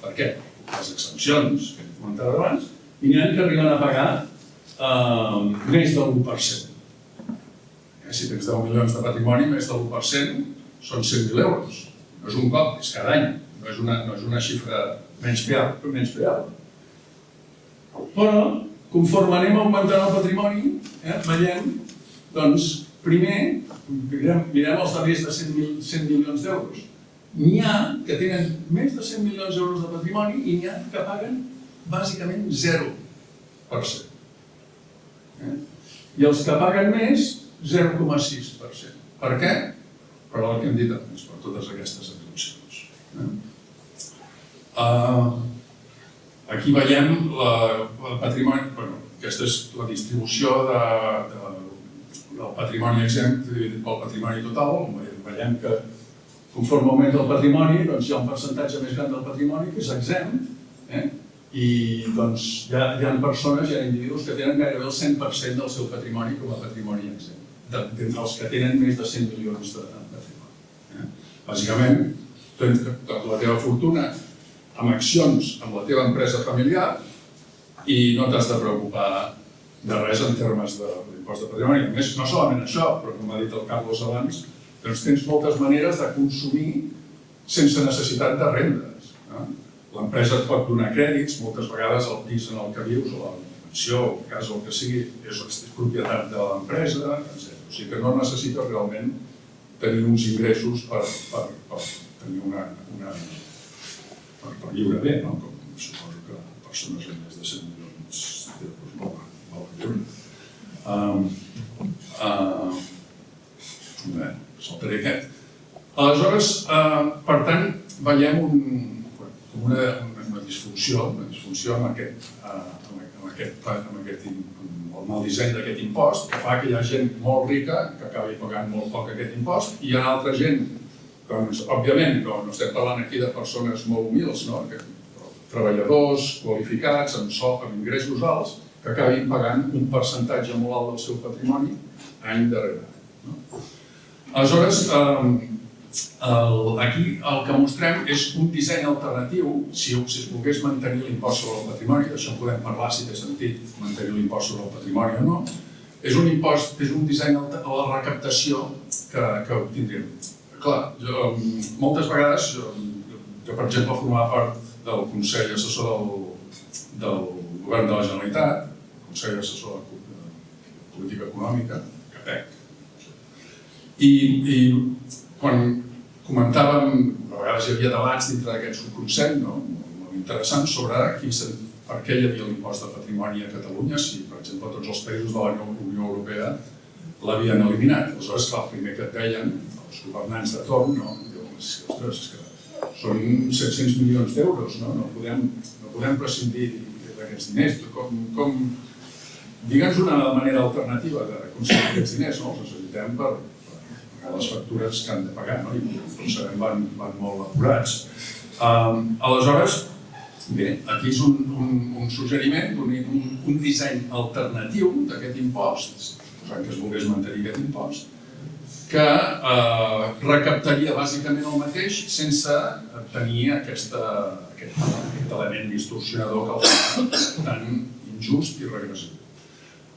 Speaker 6: per què? Les exempcions que hem comentat abans, i n'hi ha que arriben a pagar més del 1%. Si tens 10 milions de patrimoni, més del 1% són 100.000 euros. No és un cop, és cada any, no és una xifra menyspreable. Però, conforme anem augmentant el patrimoni, veiem, doncs, primer, mirem els de més de 100 milions d'euros. N'hi ha que tenen més de 100 milions d'euros de patrimoni i n'hi ha que paguen bàsicament 0%. I els que paguen més, 0,6%. Per què? Per el que hem dit abans, per totes aquestes exempcions. Aquí veiem el patrimoni, aquesta és la distribució del patrimoni exempt dividit pel patrimoni total. Veiem que conforme augmenta el patrimoni, hi ha un percentatge més gran del patrimoni que és exempt, i hi ha persones, hi ha individus que tenen gairebé el 100% del seu patrimoni com a patrimoni exempt, d'entre els que tenen més de 100 milions de patrimoni. Bàsicament, tens la teva fortuna amb accions amb la teva empresa familiar i no t'has de preocupar de res en termes de l'impost de patrimoni. A més, no solament això, però com ha dit el Carlos abans, doncs tens moltes maneres de consumir sense necessitat de rendes. L'empresa et pot donar crèdits, moltes vegades el pis en el que vius, o la pensió, o el cas o el que sigui, és propietat de l'empresa, etc. O sigui que no necessites realment tenir uns ingressos per tenir per viure bé, com suposo que persones amb més de 100 milions d'euros volen viure. Bé, saltaré aquest. Aleshores, per tant, veiem una disfunció amb el mal disseny d'aquest impost, que fa que hi ha gent molt rica que acabi pagant molt poc aquest impost, i hi ha altra gent, doncs, òbviament, no estem parlant aquí de persones molt humils, treballadors qualificats, amb ingressos alts, que acabin pagant un percentatge molt alt del seu patrimoni any darrere any. Aleshores, aquí el que mostrem és un disseny alternatiu, si es volgués mantenir l'impost sobre el patrimoni, d'això en podem parlar si té sentit mantenir l'impost sobre el patrimoni o no, és un disseny a la recaptació que obtindríem. Clar, moltes vegades, jo per exemple formava part del Consell Assessor del Govern de la Generalitat, el Consell Assessor de Política Econòmica, CAPEC, i quan comentàvem, a vegades hi havia debats dintre d'aquest subconsell, molt interessants, sobre per què hi havia l'impost de patrimoni a Catalunya, si, per exemple, tots els països de la Unió Europea l'havien eliminat. Aleshores, el primer que et deien els governants de torn, diuen, ostres, que són 700 milions d'euros, no podem prescindir d'aquests diners. digue'ns una manera alternativa d'aconseguir aquests diners, no? Els necessitem per pagar les factures que han de pagar, no? I com sabem van molt apurats. Aleshores, bé, aquí és un suggeriment, un disseny alternatiu d'aquest impost, suposant que es volgués mantenir aquest impost, que recaptaria bàsicament el mateix sense tenir aquest element distorsionador que el fa tan injust i regressiu.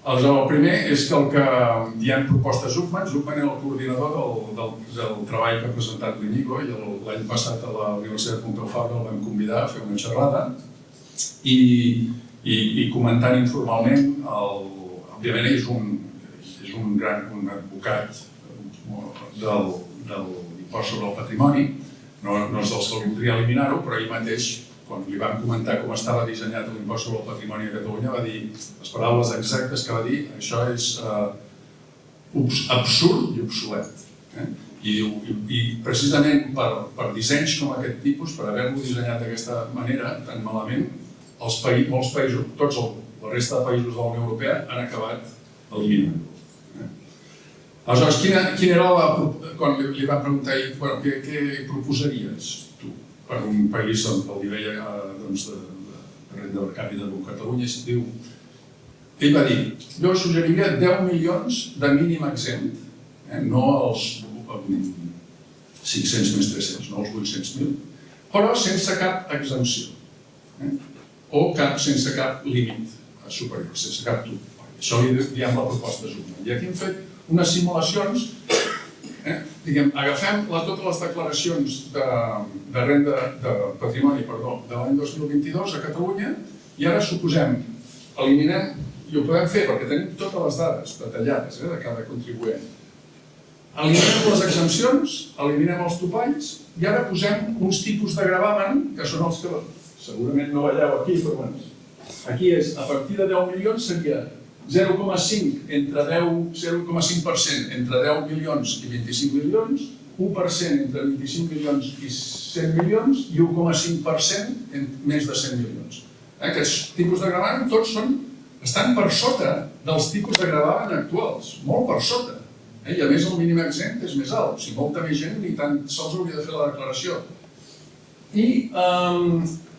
Speaker 6: Aleshores, el primer és que el que diem proposta Zuckman era el coordinador del treball que ha presentat l'Inigo i l'any passat a la Universitat Pompeu Fabra el vam convidar a fer una xerrada i comentant informalment, òbviament és un advocat del impost sobre el patrimoni, no és dels que voldria eliminar-ho, però ell mateix, quan li vam comentar com estava dissenyat l'impost sobre el patrimoni a Catalunya, va dir les paraules exactes que va dir: això és absurd i obsolet. I precisament per dissenys com aquest tipus, per haver-lo dissenyat d'aquesta manera tan malament, molts països, la resta de països de la Unió Europea han acabat eliminant-lo. Aleshores, quina era quan li va preguntar què proposaries tu per un país amb el nivell de renda per càpita com Catalunya? Ell va dir: jo suggeriria 10 milions de mínim exempt, no els 500 més 300, no els 800.000, però sense cap exempció, o sense cap límit superior, sense cap tub. Això li diem la proposta Zuckman. I aquí hem fet unes simulacions, agafem totes les declaracions de renda de patrimoni de l'any 2022 a Catalunya i ara suposem, eliminem, i ho podem fer perquè tenim totes les dades detallades de cada contribuent, eliminem les exempcions, eliminem els topalls i ara posem uns tipus de gravamen que són els que segurament no veieu aquí, però aquí és, a partir de 10 milions seria 0,5% entre 10 milions i 25 milions, 1% entre 25 milions i 100 milions i 1,5% en més de 100 milions. Aquests tipus de gravamen tots estan per sota dels tipus de gravamen actuals, molt per sota. I a més el mínim exempt és més alt, o sigui, molta més gent ni tan sols hauria de fer la declaració. I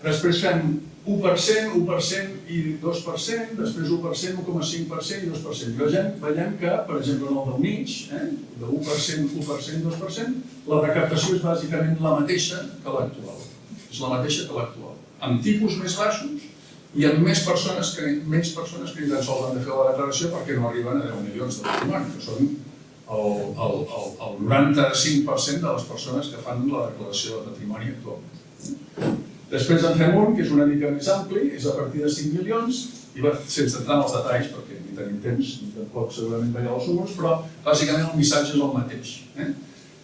Speaker 6: després fem 1%, 1% i 2%, després 1%, 1,5% i 2%. I veiem que, per exemple, en el del mig, de 1%, 1% i 2%, la recaptació és bàsicament la mateixa que l'actual. És la mateixa que l'actual. Amb tipus més baixos i amb menys persones que ni tan sols han de fer la declaració perquè no arriben a 10 milions de patrimoni, que són el 95% de les persones que fan la declaració de patrimoni actual. Després en fem un, que és una mica més ampli, és a partir de 5 milions, i sense entrar en els detalls, perquè ni tenim temps, ni tampoc segurament veia els números, però bàsicament el missatge és el mateix.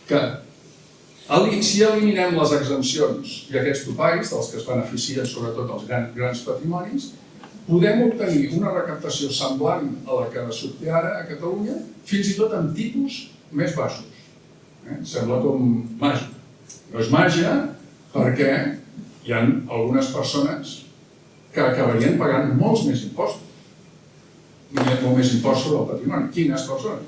Speaker 6: Que si eliminem les exempcions i aquests topalls, dels que es beneficien sobretot els grans patrimonis, podem obtenir una recaptació semblant a la que s'obté ara a Catalunya, fins i tot amb tipus més baixos. Sembla com màgia. No és màgia perquè hi ha algunes persones que acabarien pagant molts més impostos. Molt més impost sobre el patrimoni. Quines persones?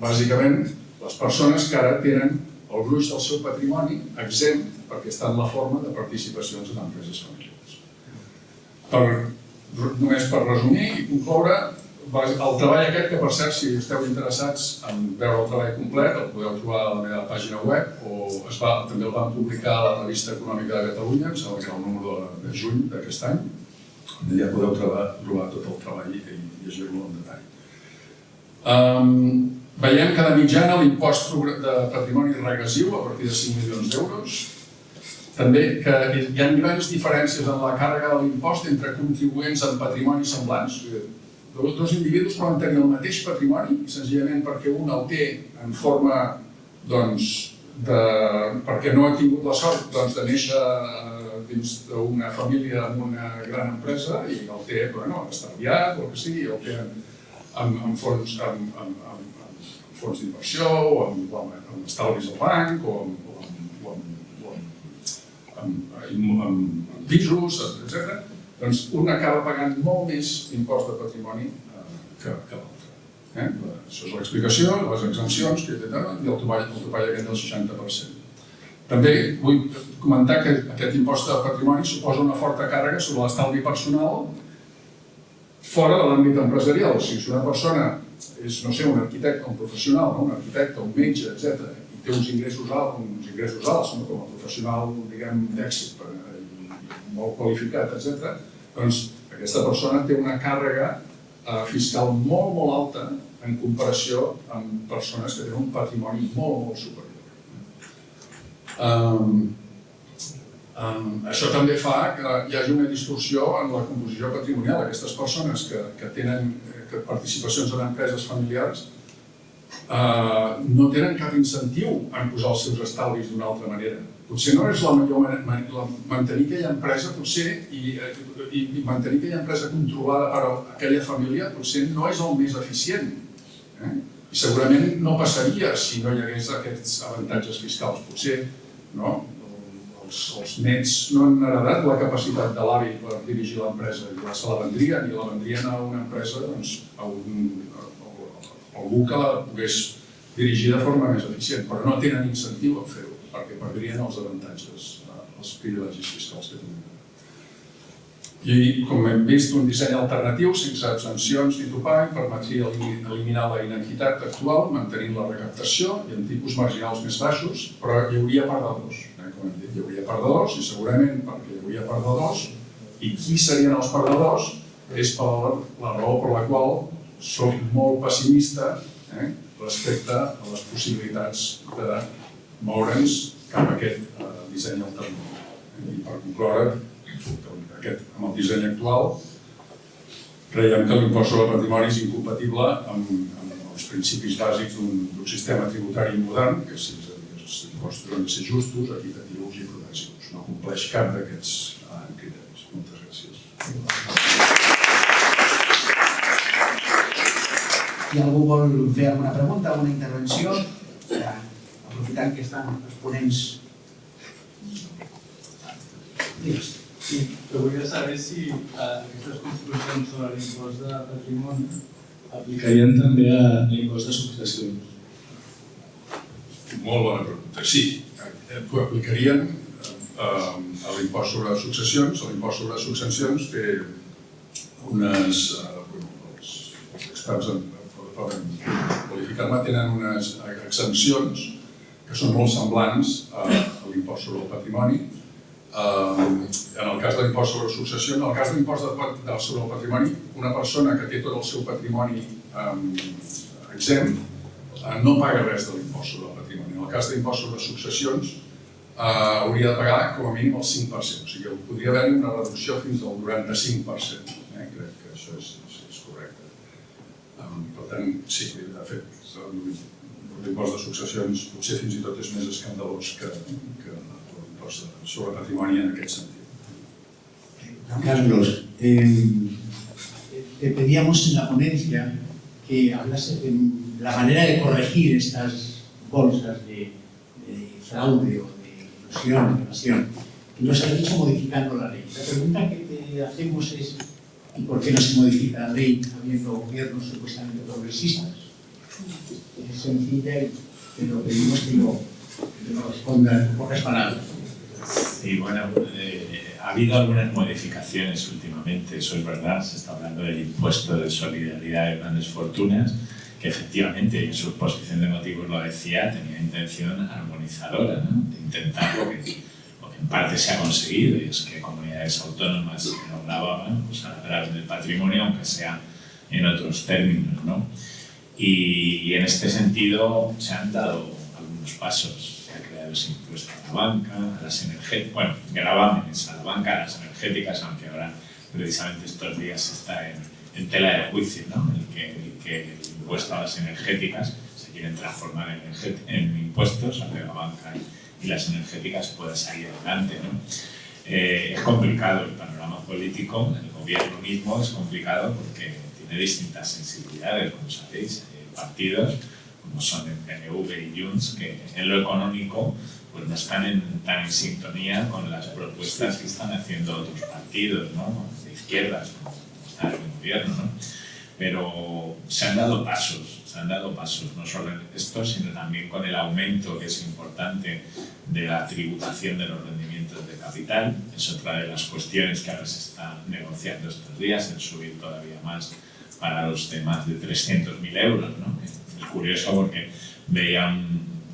Speaker 6: Bàsicament, les persones que ara tenen el gruix del seu patrimoni exempt perquè està en la forma de participacions en empreses familiars. Només per resumir i concloure, el treball aquest, que per cert, si esteu interessats en veure el treball complet, el podeu trobar a la meva pàgina web, o també el vam publicar a la Revista Econòmica de Catalunya, em sembla que era el número de juny d'aquest any, on ja podeu trobar tot el treball i llegir-lo en detall. Veiem que de mitjana l'impost de patrimoni regressiu a partir de 5 milions d'euros. També que hi ha grans diferències en la càrrega de l'impost entre contribuents amb patrimonis semblants. Dos individus poden tenir el mateix patrimoni i senzillament perquè un el té en forma, perquè no ha tingut la sort de néixer dins d'una família amb una gran empresa i el té estalviat o el que sigui, el té en fons d'inversió o amb estalvis al banc o amb pisos, etc. Doncs un acaba pagant molt més impost de patrimoni que l'altre. Això és l'explicació, les exempcions, i el topall aquest del 60%. També vull comentar que aquest impost de patrimoni suposa una forta càrrega sobre l'estalvi personal fora de l'àmbit empresarial. O sigui, si una persona és, no sé, un arquitecte, un professional, un arquitecte, un metge, etc., i té uns ingressos alts, com a professional, diguem, d'èxit, molt qualificat, etc., doncs aquesta persona té una càrrega fiscal molt, molt alta en comparació amb persones que tenen un patrimoni molt, molt superior. Això també fa que hi hagi una distorsió en la composició patrimonial. Aquestes persones que tenen participacions en empreses familiars no tenen cap incentiu en posar els seus estalvis d'una altra manera. Potser no és la millor manera, mantenir aquella empresa potser i mantenir aquella empresa controlada per aquella família potser no és el més eficient. I segurament no passaria si no hi hagués aquests avantatges fiscals. Potser els nets no han heredat la capacitat de l'avi per dirigir l'empresa i se la vendrien a una empresa, a algú que la pogués dirigir de forma més eficient, però no tenen incentiu a fer-ho, perquè perdrien els avantatges, els privilegis fiscals que tenen. I, com hem vist, un disseny alternatiu, sense exempcions ni topall, permetria eliminar la inequitat actual, mantenint la recaptació i amb tipus marginals més baixos, però hi hauria perdedors. Com hem dit, hi hauria perdedors i segurament perquè hi hauria perdedors, i qui serien els perdedors és per la raó per la qual soc molt pessimista respecte a les possibilitats de moure'ns cap a aquest disseny alternatiu. I per concloure, amb el disseny actual, creiem que l'impost sobre el patrimoni és incompatible amb els principis bàsics d'un sistema tributari modern, que els impostos han de ser justos, equitatius i progressius. No compleix cap d'aquests criteris. Moltes gràcies.
Speaker 5: Si algú vol fer alguna pregunta, alguna intervenció, aprofitant que estan els ponents. Digues.
Speaker 3: Sí, però volia saber si aquestes construccions sobre l'impost de patrimoni aplicarien també a l'impost de successions.
Speaker 6: Molt bona pregunta. Sí, ho aplicarien a l'impost sobre successions. L'impost sobre successions té unes... Els experts poden qualificar-me, tenen unes exempcions que són molt semblants a l'impost sobre el patrimoni. En el cas de l'impost sobre successió, en el cas de l'impost sobre el patrimoni, una persona que té tot el seu patrimoni exempt no paga res de l'impost sobre el patrimoni. En el cas de l'impost sobre successions, hauria de pagar com a mínim el 5%, o sigui que podria haver-hi una reducció fins al 95%. Crec que això és correcte. Per tant, sí, de fet, l'impost de successions potser fins i tot és més escandalós que sobre patrimoni en aquest sentit.
Speaker 1: Carlos, te pedíamos en la ponencia que hablase de la manera de corregir estas bolsas de fraude o de ilusión, de evasión. Y nos has dicho modificando la ley. La pregunta que te hacemos es ¿y por qué no se modifica la ley habiendo gobiernos supuestamente progresistas? Es sencilla y te lo pedimos que lo respondas en pocas palabras.
Speaker 4: Sí, bueno, ha habido algunas modificaciones últimamente, eso es verdad. Se está hablando del impuesto de solidaridad de grandes fortunas, que efectivamente en su exposición de motivos lo decía, tenía intención armonizadora, ¿no? De intentar lo que en parte se ha conseguido, y es que comunidades autónomas que no grababan pues, a través del patrimonio, aunque sea en otros términos, ¿no? Y en este sentido se han dado algunos pasos. Ese impuesto a la banca, a las energéticas, bueno, gravámenes a la banca, a las energéticas, aunque ahora precisamente estos días está en tela de juicio, ¿no? El que el impuesto a las energéticas se quieren transformar en impuestos, al de la banca y las energéticas pueda salir adelante, ¿no? Es complicado el panorama político, el gobierno mismo es complicado porque tiene distintas sensibilidades, como sabéis, partidos como son el PNV y Junts, que en lo económico pues no están tan en sintonía con las propuestas que están haciendo otros partidos, ¿no? De izquierdas, como está el gobierno, ¿no? pero se han dado pasos, no solo en esto, sino también con el aumento, que es importante, de la tributación de los rendimientos de capital. Es otra de las cuestiones que ahora se está negociando estos días, el subir todavía más para los temas de 300.000 euros, ¿no? Es curioso porque veía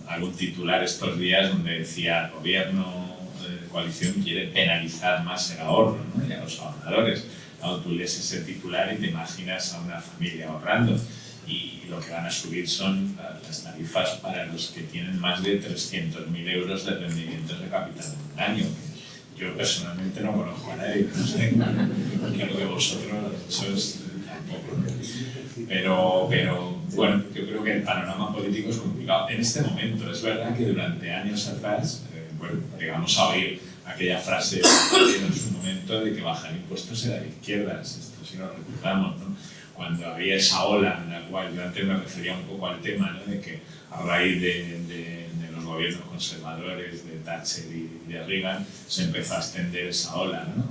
Speaker 4: algún titular estos días donde decía el gobierno de coalición quiere penalizar más el ahorro, ¿no? Y a los ahorradores. ¿No? Tú lees ese titular y te imaginas a una familia ahorrando, y lo que van a subir son las tarifas para los que tienen más de 300.000 euros de rendimientos de capital en un año. Yo personalmente no conozco a nadie, no sé, creo que vosotros sois tampoco, ¿no? Pero bueno, yo creo que el panorama político es complicado. En este momento, es verdad que durante años atrás, bueno, llegamos a oír aquella frase en su momento de que bajar impuestos era de izquierdas, esto sí lo recordamos, ¿no? Cuando había esa ola en la cual yo antes me refería un poco al tema, ¿no? De que a raíz de los gobiernos conservadores, de Thatcher y de Reagan, se empezó a extender esa ola, ¿no?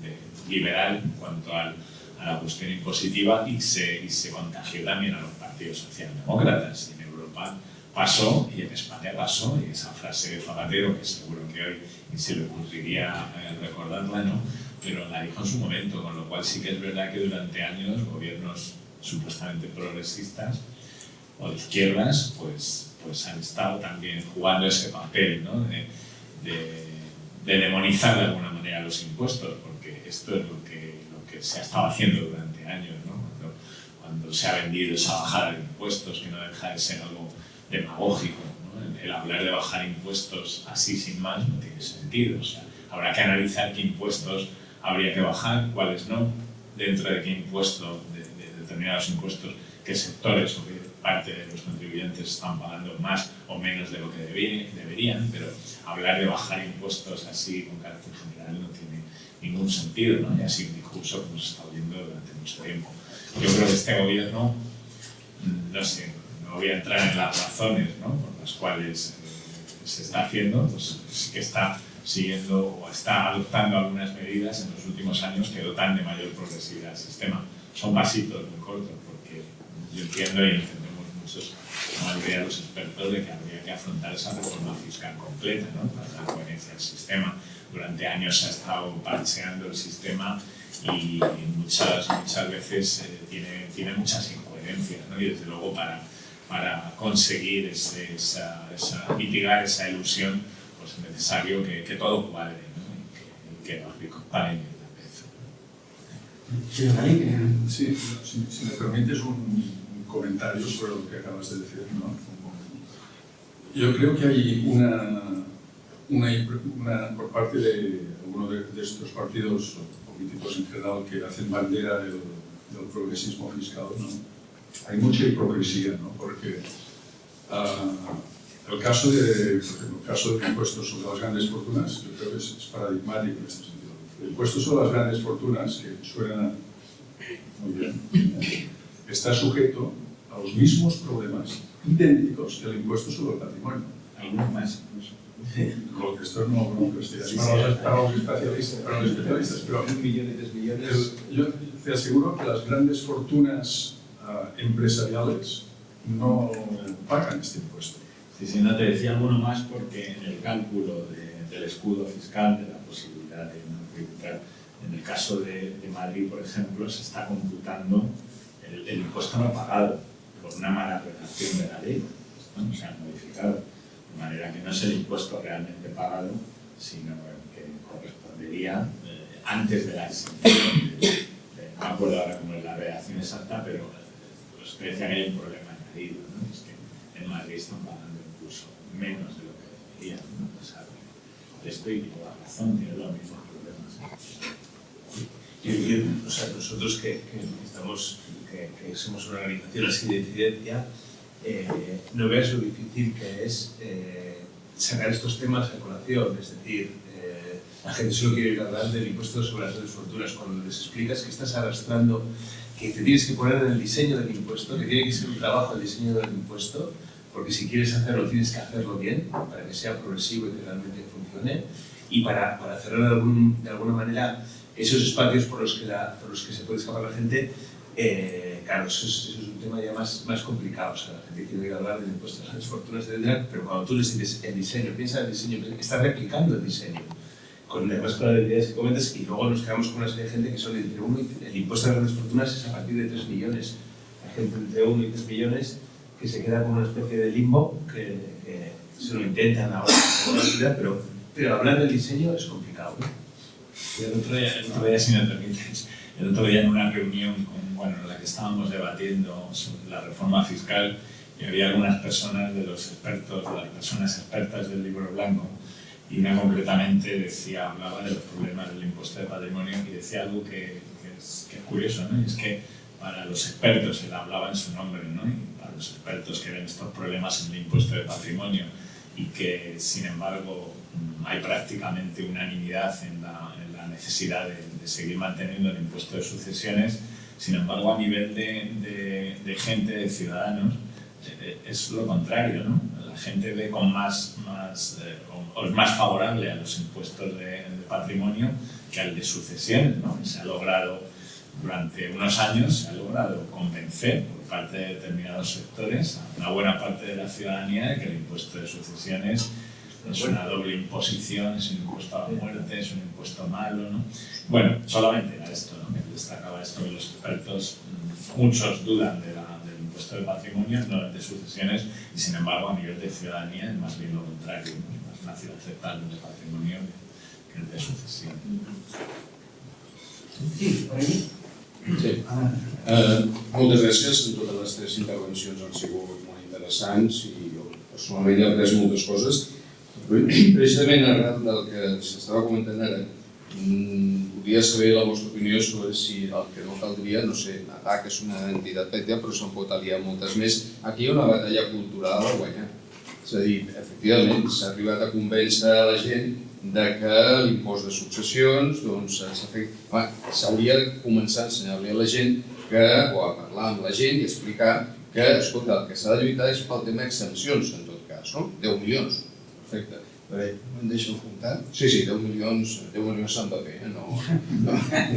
Speaker 4: de liberal en cuanto a la cuestión impositiva, y se contagió también a los partidos socialdemócratas. Y en Europa pasó, y en España pasó, y esa frase de Zapatero, que seguro que hoy ni se le ocurriría recordarla, ¿no? Pero la dijo en su momento, con lo cual sí que es verdad que durante años gobiernos supuestamente progresistas o de izquierdas pues han estado también jugando ese papel, ¿no? de demonizar de alguna manera los impuestos, porque esto es lo que se ha estado haciendo durante años, ¿no? Cuando se ha vendido esa bajada de impuestos, que no deja de ser algo demagógico, ¿no? El hablar de bajar impuestos así sin más no tiene sentido. O sea, habrá que analizar qué impuestos habría que bajar, cuáles no, dentro de qué impuesto, de determinados impuestos, qué sectores o qué parte de los contribuyentes están pagando más o menos de lo que deberían, pero hablar de bajar impuestos así con carácter general no tiene ningún sentido, ¿no? Y así un discurso que hemos estado viendo durante mucho tiempo. Yo creo que este gobierno, no sé, no voy a entrar en las razones, ¿no? Por las cuales se está haciendo, pues sí que está siguiendo o está adoptando algunas medidas en los últimos años que dotan de mayor progresividad al sistema. Son pasitos muy cortos, porque yo entiendo y entendemos muchos, como dirían los expertos, de que habría que afrontar esa reforma fiscal completa, ¿no? Para dar coherencia al sistema. Durante años se ha estado parcheando el sistema y muchas veces tiene muchas incoherencias, ¿no? Y desde luego para conseguir mitigar esa ilusión, pues es necesario que todo cuadre, ¿no? Y que los ricos paguen el precio.
Speaker 6: Sí, si me permites un comentario sobre lo que acabas de decir, ¿no? Yo creo que hay una por parte de alguno de estos partidos políticos en general que hacen bandera del progresismo fiscal, ¿no? Hay mucha hipocresía, ¿no? Porque el caso de impuestos sobre las grandes fortunas, yo creo que es paradigmático en este sentido. El impuesto sobre las grandes fortunas, que suena muy bien, está sujeto a los mismos problemas idénticos que el impuesto sobre el patrimonio.
Speaker 4: Algunos más.
Speaker 6: Esto no es para los especialistas, pero
Speaker 2: 1 millón y 3 millones.
Speaker 6: Yo te aseguro que las grandes fortunas empresariales no pagan este impuesto.
Speaker 4: Sí, no te decía alguno más porque en el cálculo del escudo fiscal, de la posibilidad de no tributar, en el caso de Madrid, por ejemplo, se está computando el impuesto no pagado por una mala redacción de la ley. Esto no se ha modificado, de manera que no es el impuesto realmente pagado, sino el que correspondería antes de la exención. No me acuerdo ahora cómo es la redacción exacta, pero pues decía que hay un problema añadido, ¿no? Es que en Madrid están pagando incluso menos de lo que deberían, ¿no? O sea, esto y tiene la razón, tiene los mismos problemas.
Speaker 2: O sea, nosotros que somos una organización así de incidencia, no veas lo difícil que es sacar estos temas a colación. Es decir, la gente solo quiere ir a hablar del impuesto sobre las grandes fortunas. Cuando les explicas que estás arrastrando, que te tienes que poner en el diseño del impuesto, que tiene que ser un trabajo el diseño del impuesto, porque si quieres hacerlo tienes que hacerlo bien, para que sea progresivo y que realmente funcione, y para cerrar de alguna manera esos espacios por los que se puede escapar la gente, claro, eso es un tema ya más complicado. O sea, la gente quiere hablar del impuesto a las fortunas, etc. Pero cuando tú les dices el diseño, piensa en el diseño, estás replicando el diseño. Además con las ideas que comentas, y luego nos quedamos con una serie de gente que son entre 1 y... El impuesto a las grandes fortunas es a partir de 3 millones. Hay gente entre 1 y 3 millones que se queda con una especie de limbo, que se lo intentan ahora, pero hablar del diseño es complicado, ¿no?
Speaker 4: El otro día, si me permites, el otro día en una reunión en la que estábamos debatiendo sobre la reforma fiscal, y había algunas personas de los expertos, de las personas expertas del libro blanco, y una concretamente hablaba de los problemas del impuesto de patrimonio y decía algo que es curioso, ¿no? Y es que para los expertos, él hablaba en su nombre, ¿no? Y para los expertos que ven estos problemas en el impuesto de patrimonio y que, sin embargo, hay prácticamente unanimidad en la necesidad de seguir manteniendo el impuesto de sucesiones, sin embargo, a nivel de gente, de ciudadanos, es lo contrario, ¿no? La gente ve con o es más favorable a los impuestos de patrimonio que al de sucesiones, ¿no? Se ha logrado, durante unos años, convencer por parte de determinados sectores a una buena parte de la ciudadanía de que el impuesto de sucesiones es una doble imposición, es un impuesto a la muerte, es un impuesto malo, ¿no? Bueno, solamente era esto, ¿no? Que destacaba esto que los expertos, muchos dudan del impuesto de patrimonio, no el de sucesiones, y sin embargo a nivel de ciudadanía es más bien lo contrario, ¿no? Es más fácil aceptar el de patrimonio que el de sucesión.
Speaker 5: Sí, por ahí.
Speaker 7: Sí. Moltes gràcies. Totes les 3 intervencions han sigut molt interessants i jo personalment he après moltes coses. Precisament arran del que s'estava comentant ara, volia saber la vostra opinió sobre si el que no caldria, no sé, ATAC és una entitat petita però se'n pot aliar moltes més. Aquí hi ha una batalla cultural a guanyar. És a dir, efectivament, s'ha arribat a convèncer a la gent de que l'impost de successions s'hauria de començar a ensenyar-li a la gent o a parlar amb la gent i explicar que, escolta, el que s'ha de lluitar és pel tema d'exempcions, en tot cas, no? 10 milions, perfecte. Em deixo comptar? Sí, 10 milions se'n va bé, no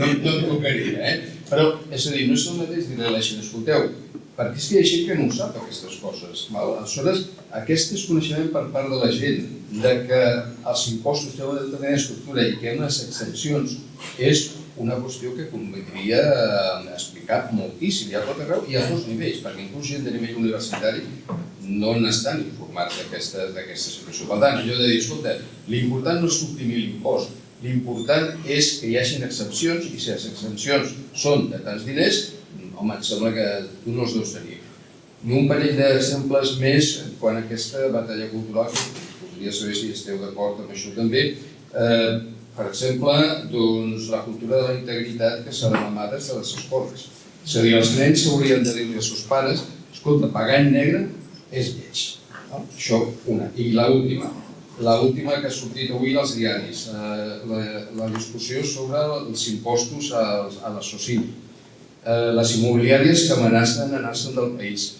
Speaker 7: em tocaria, Però, és a dir, no és el mateix dir a la gent, escolteu, perquè és que hi ha gent que no ho sap, aquestes coses. Aleshores, aquest desconeixement per part de la gent de que els impostos tenen una determinada estructura i que hi ha unes exempcions és una qüestió que convindria explicar moltíssim, i a tot arreu i a 2 nivells, perquè inclús gent de nivell universitari no n'estan informats d'aquesta situació. Per tant, allò de dir, escolta, l'important no és suprimir l'impost, l'important és que hi hagin excepcions i si les excepcions són de tants diners, home, em sembla que tu no els deus tenir. I un parell d'exemples més quan a aquesta batalla cultural, que podria saber si esteu d'acord amb això també. Per exemple, la cultura de la integritat que s'ha de mamar des de les escoles. És a dir, els nens haurien de dir als seus pares, escolta, pagar en negre és lleig. Això, una. I l'última que ha sortit avui als diaris, la discussió sobre els impostos a la SOCIM. Les immobiliàries que amenacen anar-se'n del país.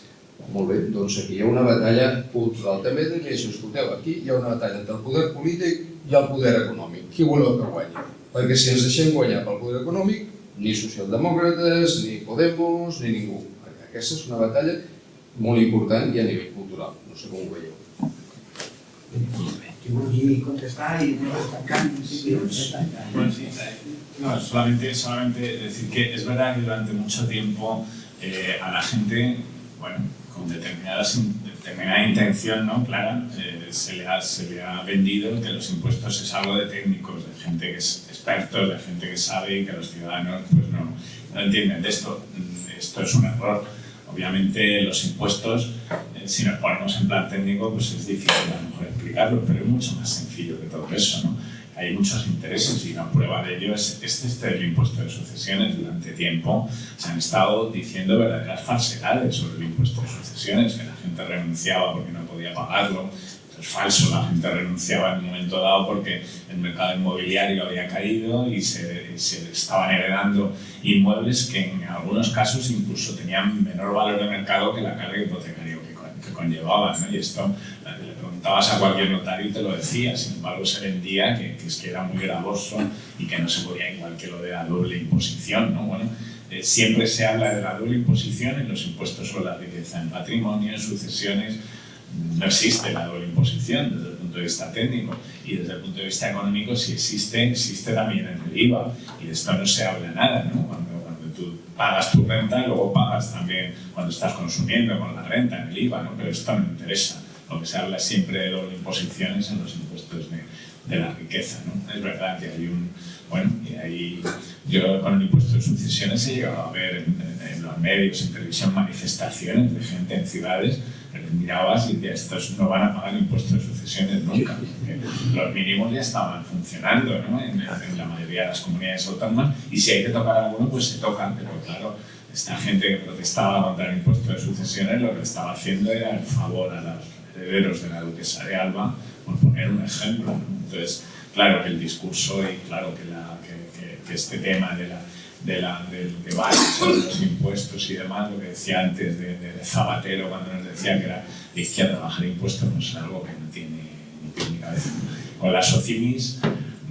Speaker 7: Molt bé, doncs aquí hi ha una batalla cultural. També de dir això, escolteu, aquí hi ha una batalla entre el poder polític i el poder econòmic. Qui voleu que guanyi? Perquè si ens deixem guanyar pel poder econòmic, ni socialdemòcrates, ni Podemos, ni ningú. Aquesta és una batalla molt important i a nivell cultural. No sé com ho veieu.
Speaker 5: Qui vulgui contestar i anem tancant.
Speaker 4: No, solamente decir que es verdad que durante mucho tiempo a la gente, con determinada intención, ¿no? Clara, se le ha vendido que los impuestos es algo de técnicos, de gente que es expertos, de gente que sabe y que los ciudadanos pues no entienden de esto. Esto es un error. Obviamente los impuestos, si nos ponemos en plan técnico, pues es difícil a lo mejor explicarlo, pero es mucho más sencillo que todo eso, ¿no? Hay muchos intereses y una prueba de ello es el impuesto de sucesiones. Durante tiempo se han estado diciendo verdaderas falsedades sobre el impuesto de sucesiones, que la gente renunciaba porque no podía pagarlo. Es falso, la gente renunciaba en un momento dado porque el mercado inmobiliario había caído y se estaban heredando inmuebles que en algunos casos incluso tenían menor valor de mercado que la carga hipotecaria que conllevaban, ¿no? Y esto le preguntabas a cualquier notario y te lo decía, sin embargo se vendía que era muy gravoso y que no se podía, igual que lo de la doble imposición, ¿no? Bueno, siempre se habla de la doble imposición en los impuestos sobre la riqueza, en patrimonio, en sucesiones. No existe la doble imposición desde el punto de vista técnico, y desde el punto de vista económico, si existe también en el IVA, y de esto no se habla nada, ¿no? Cuando tú pagas tu renta, luego pagas también cuando estás consumiendo con la renta en el IVA, ¿no? Pero esto no interesa. Lo que se habla siempre de doble imposiciones en los impuestos de la riqueza, ¿no? Es verdad que hay y ahí yo con el impuesto de sucesiones he llegado a ver en los medios, en televisión, manifestaciones de gente en ciudades que les mirabas y decías, estos no van a pagar impuestos de sucesiones nunca, porque los mínimos ya estaban funcionando, ¿no? en la mayoría de las comunidades autónomas, y si hay que tocar alguno, pues se tocan, pero claro, esta gente que protestaba contra el impuesto de sucesiones lo que estaba haciendo era el favor a los herederos de la duquesa de Alba, por poner un ejemplo, ¿no? Entonces, claro que el discurso y claro que este tema del debate sobre los impuestos y demás, lo que decía antes de Zapatero cuando nos decía que era de izquierda bajar impuestos, no es algo que no tiene ni pie ni cabeza. Con las SOCIMIs,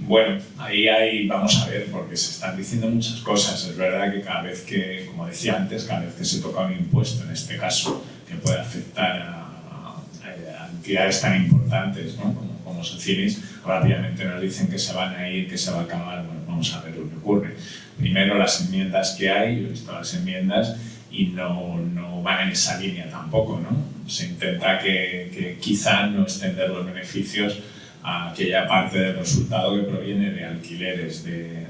Speaker 4: bueno, ahí vamos a ver, porque se están diciendo muchas cosas. Es verdad que cada vez que, como decía antes, cada vez que se toca un impuesto, en este caso, que puede afectar a entidades tan importantes, ¿no? como SOCIMIs, rápidamente nos dicen que se van a ir, que se va a acabar. Bueno, vamos a ver lo que ocurre. Primero, las enmiendas que hay, yo he visto las enmiendas y no van en esa línea tampoco, ¿no? Se intenta que quizá no extender los beneficios a aquella parte del resultado que proviene de alquileres de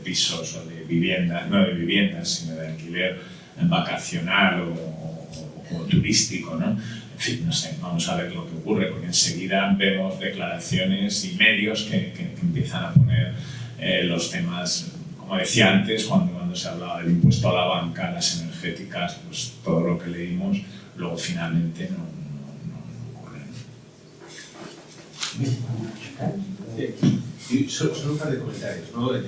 Speaker 4: pisos o de viviendas, no de viviendas, sino de alquiler vacacional o turístico, ¿no? En fin, no sé, vamos a ver lo que ocurre, porque enseguida vemos declaraciones y medios que empiezan a poner los temas, como decía antes, cuando se hablaba del impuesto a la banca, a las energéticas, pues todo lo que leímos, luego finalmente no ocurre.
Speaker 2: Y solo un par de comentarios, ¿no? El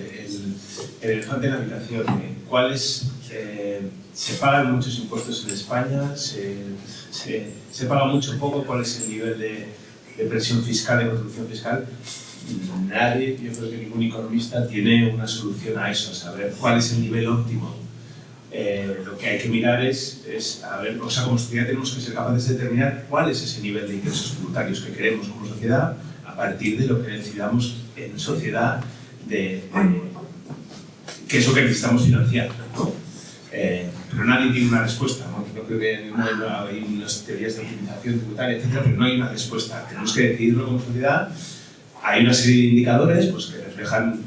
Speaker 2: elefante en la habitación, ¿cuáles se pagan muchos impuestos en España? ¿Se paga mucho o poco? ¿Cuál es el nivel de presión fiscal, de contribución fiscal? Nadie, yo creo que ningún economista tiene una solución a eso, a saber cuál es el nivel óptimo. Lo que hay que mirar es a ver, o sea, como sociedad tenemos que ser capaces de determinar cuál es ese nivel de ingresos tributarios que queremos como sociedad a partir de lo que decidamos en sociedad de qué es lo que necesitamos financiar, ¿no? Pero nadie tiene una respuesta, ¿no? Yo creo que hay unas teorías de optimización tributaria, etcétera, pero no hay una respuesta. Tenemos que decidirlo como sociedad. Hay una serie de indicadores pues, que reflejan,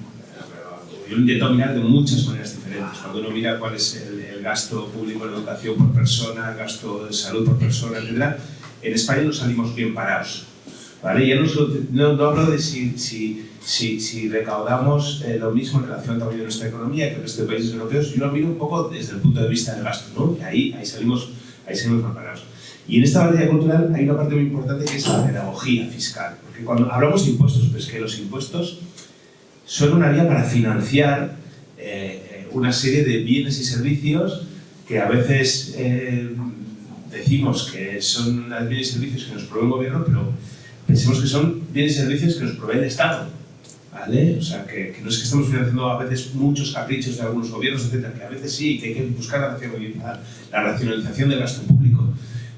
Speaker 2: yo lo intento mirar de muchas maneras diferentes. Cuando uno mira cuál es el gasto público en educación por persona, el gasto de salud por persona, etc., en España nos salimos bien parados, ¿vale? Ya no hablo de si recaudamos lo mismo en relación al tamaño de nuestra economía que el resto de países europeos. Yo lo miro un poco desde el punto de vista del gasto, ¿no? Y ahí salimos bien parados. Y en esta batalla cultural hay una parte muy importante que es la pedagogía fiscal. Porque cuando hablamos de impuestos, pues que los impuestos son una vía para financiar una serie de bienes y servicios que a veces decimos que son bienes y servicios que nos provee el gobierno, pero pensemos que son bienes y servicios que nos provee el Estado, ¿vale? O sea, que no es que estamos financiando a veces muchos caprichos de algunos gobiernos, etcétera, que a veces sí, que hay que buscar la racionalización del gasto público,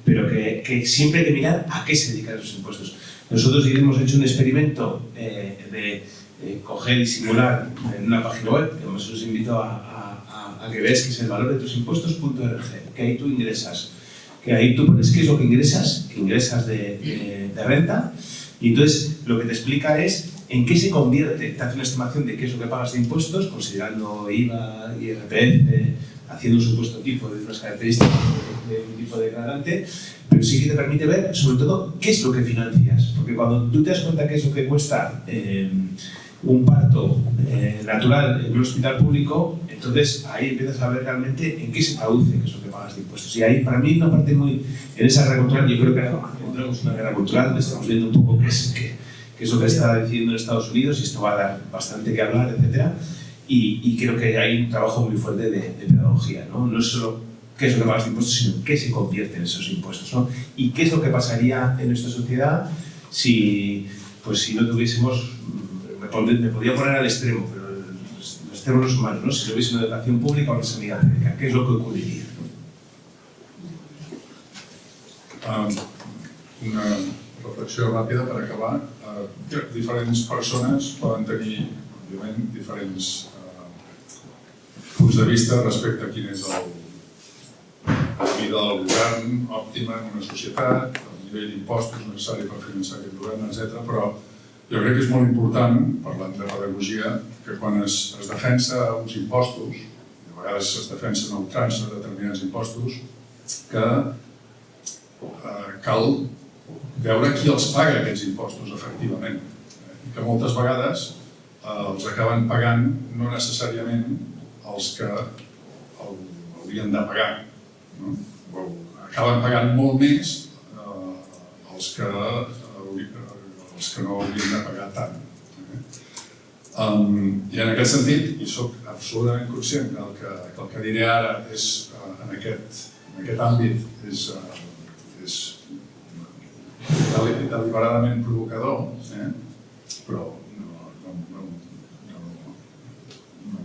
Speaker 2: pero que siempre hay que mirar a qué se dedican esos impuestos. Nosotros hemos hecho un experimento de coger y simular en una página web, que os invito a que veáis, que es el valor de tus impuestos.org, que ahí tú ingresas, que ahí tú pones qué es lo que ingresas de renta, y entonces lo que te explica es en qué se convierte, te hace una estimación de qué es lo que pagas de impuestos, considerando IVA, IRPF, haciendo un supuesto tipo de unas características de un tipo de declarante, pero sí que te permite ver, sobre todo, qué es lo que financias. Porque cuando tú te das cuenta qué es lo que cuesta un parto natural en un hospital público, entonces ahí empiezas a ver realmente en qué se traduce qué es lo que pagas de impuestos. Y ahí, para mí, una parte muy... En esa guerra cultural, yo creo que encontramos una guerra cultural donde estamos viendo un poco qué es lo que está decidiendo en Estados Unidos, y esto va a dar bastante que hablar, etcétera. Y creo que hay un trabajo muy fuerte de pedagogía, ¿no? No es solo qué es lo que pagas de impuestos, sino qué se convierte en esos impuestos, ¿no? Y qué es lo que pasaría en nuestra sociedad si no tuviésemos... Me podría poner al extremo, pero sistema de los humanos, ¿no? Si hubiese una educación pública o una sanidad pública, ¿qué es lo que ocurriría?
Speaker 6: Una reflexió ràpida per acabar. Diferents persones poden tenir, òbviament, diferents punts de vista respecte a quin és la vida del govern òptima en una societat, el nivell d'impostos necessari per finançar aquest govern, etc. Però jo crec que és molt important, parlant de pedagogia, que quan es defensa uns impostos, i a vegades es defensen neutrals de determinats impostos, que cal veure qui els paga aquests impostos efectivament. I que moltes vegades els acaben pagant no necessàriament els que haurien de pagar. Acaben pagant molt més els que no haurien de pagar tant. I en aquest sentit, i soc absolutament conscient que el que diré ara és en aquest àmbit és deliberadament provocador, però no em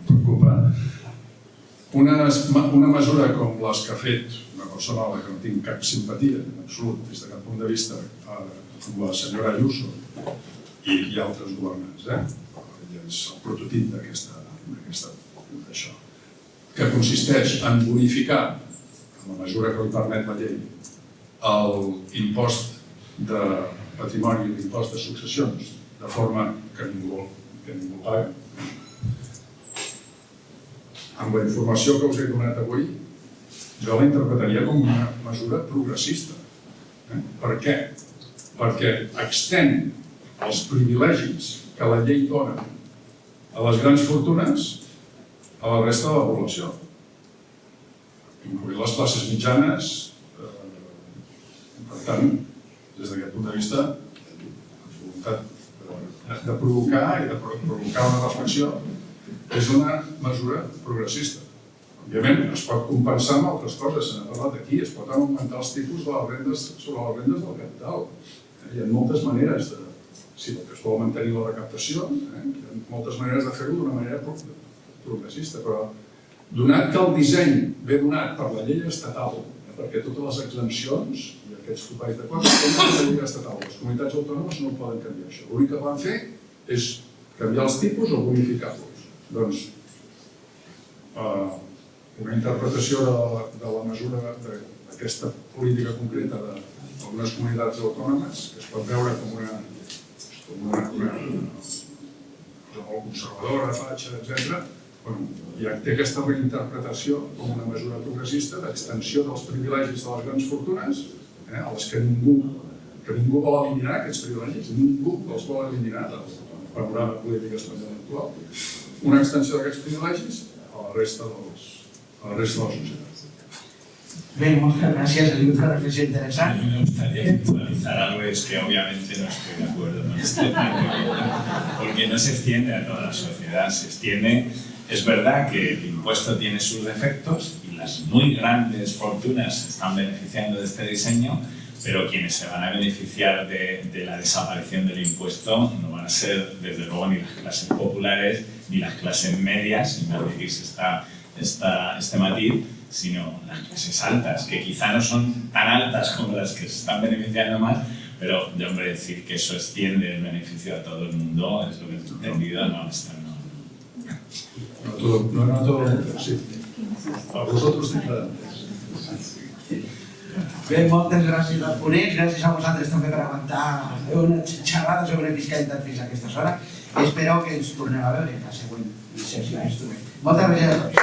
Speaker 6: preocupa. Una mesura com les que ha fet una persona a la que no tinc cap simpatia en absolut des de cap punt de vista, com la senyora Ayuso i altres governants, és el prototip d'això, que consisteix en bonificar, en la mesura que li permet la llei, l'impost de patrimoni i l'impost de successions, de forma que ningú paga. Amb la informació que us he donat avui, jo la interpretaria com una mesura progressista. Per què? Perquè extén els privilegis que la llei dona a les grans fortunes a la resta de la població, incloent les classes mitjanes. Per tant, des d'aquest punt de vista, la voluntat de provocar i de provocar una reflexió és una mesura progressista. Òbviament, es pot compensar amb altres coses, se n'ha parlat aquí, es pot augmentar els tipus sobre les rendes del capital. Hi ha moltes maneres de... Si es vol mantenir la recaptació, hi ha moltes maneres de fer-ho d'una manera progressista, però donat que el disseny ve donat per la llei estatal, perquè totes les exempcions i aquests topalls de coses tenen la llei estatal, les comunitats autònomes no poden canviar això. L'únic que poden fer és canviar els tipus o bonificar-los. Doncs, una interpretació de la mesura d'aquesta política concreta d'algunes comunitats autònomes, que es pot veure com una cosa molt conservadora, fatxa, etc., ja té aquesta reinterpretació com una mesura progressista d'extensió dels privilegis de les grans fortunes, a les que ningú vol eliminar, aquests privilegis, ningú els vol eliminar del panorama polític espanyol actual, una extensió d'aquests privilegis a la resta de la societat.
Speaker 5: Bé, moltes gràcies, ha sigut una reflexió interessant.
Speaker 4: Me gustaría puntualizar algo, es que obviamente no estoy de acuerdo con este porque no se extiende a toda la sociedad, se extiende. Es verdad que el impuesto tiene sus defectos y las muy grandes fortunas se están beneficiando de este diseño, pero quienes se van a beneficiar de la desaparición del impuesto no van a ser, desde luego, ni las clases populares ni las clases medias, sin dirigirse este matiz, sino las clases altas, que quizá no son tan altas como las que se están beneficiando más, pero de hombre decir que eso extiende el beneficio a todo el mundo, es lo que he entendido, no está, no.
Speaker 6: No todo el mundo, sí. A vosotros diferentes.
Speaker 5: Bé, moltes gràcies als ponents, gràcies a vosaltres també per aguantar una xerrada sobre fiscalitat fins a aquesta hora. Espero que ens tornem a veure en la següent sessió. Moltes gràcies a tots.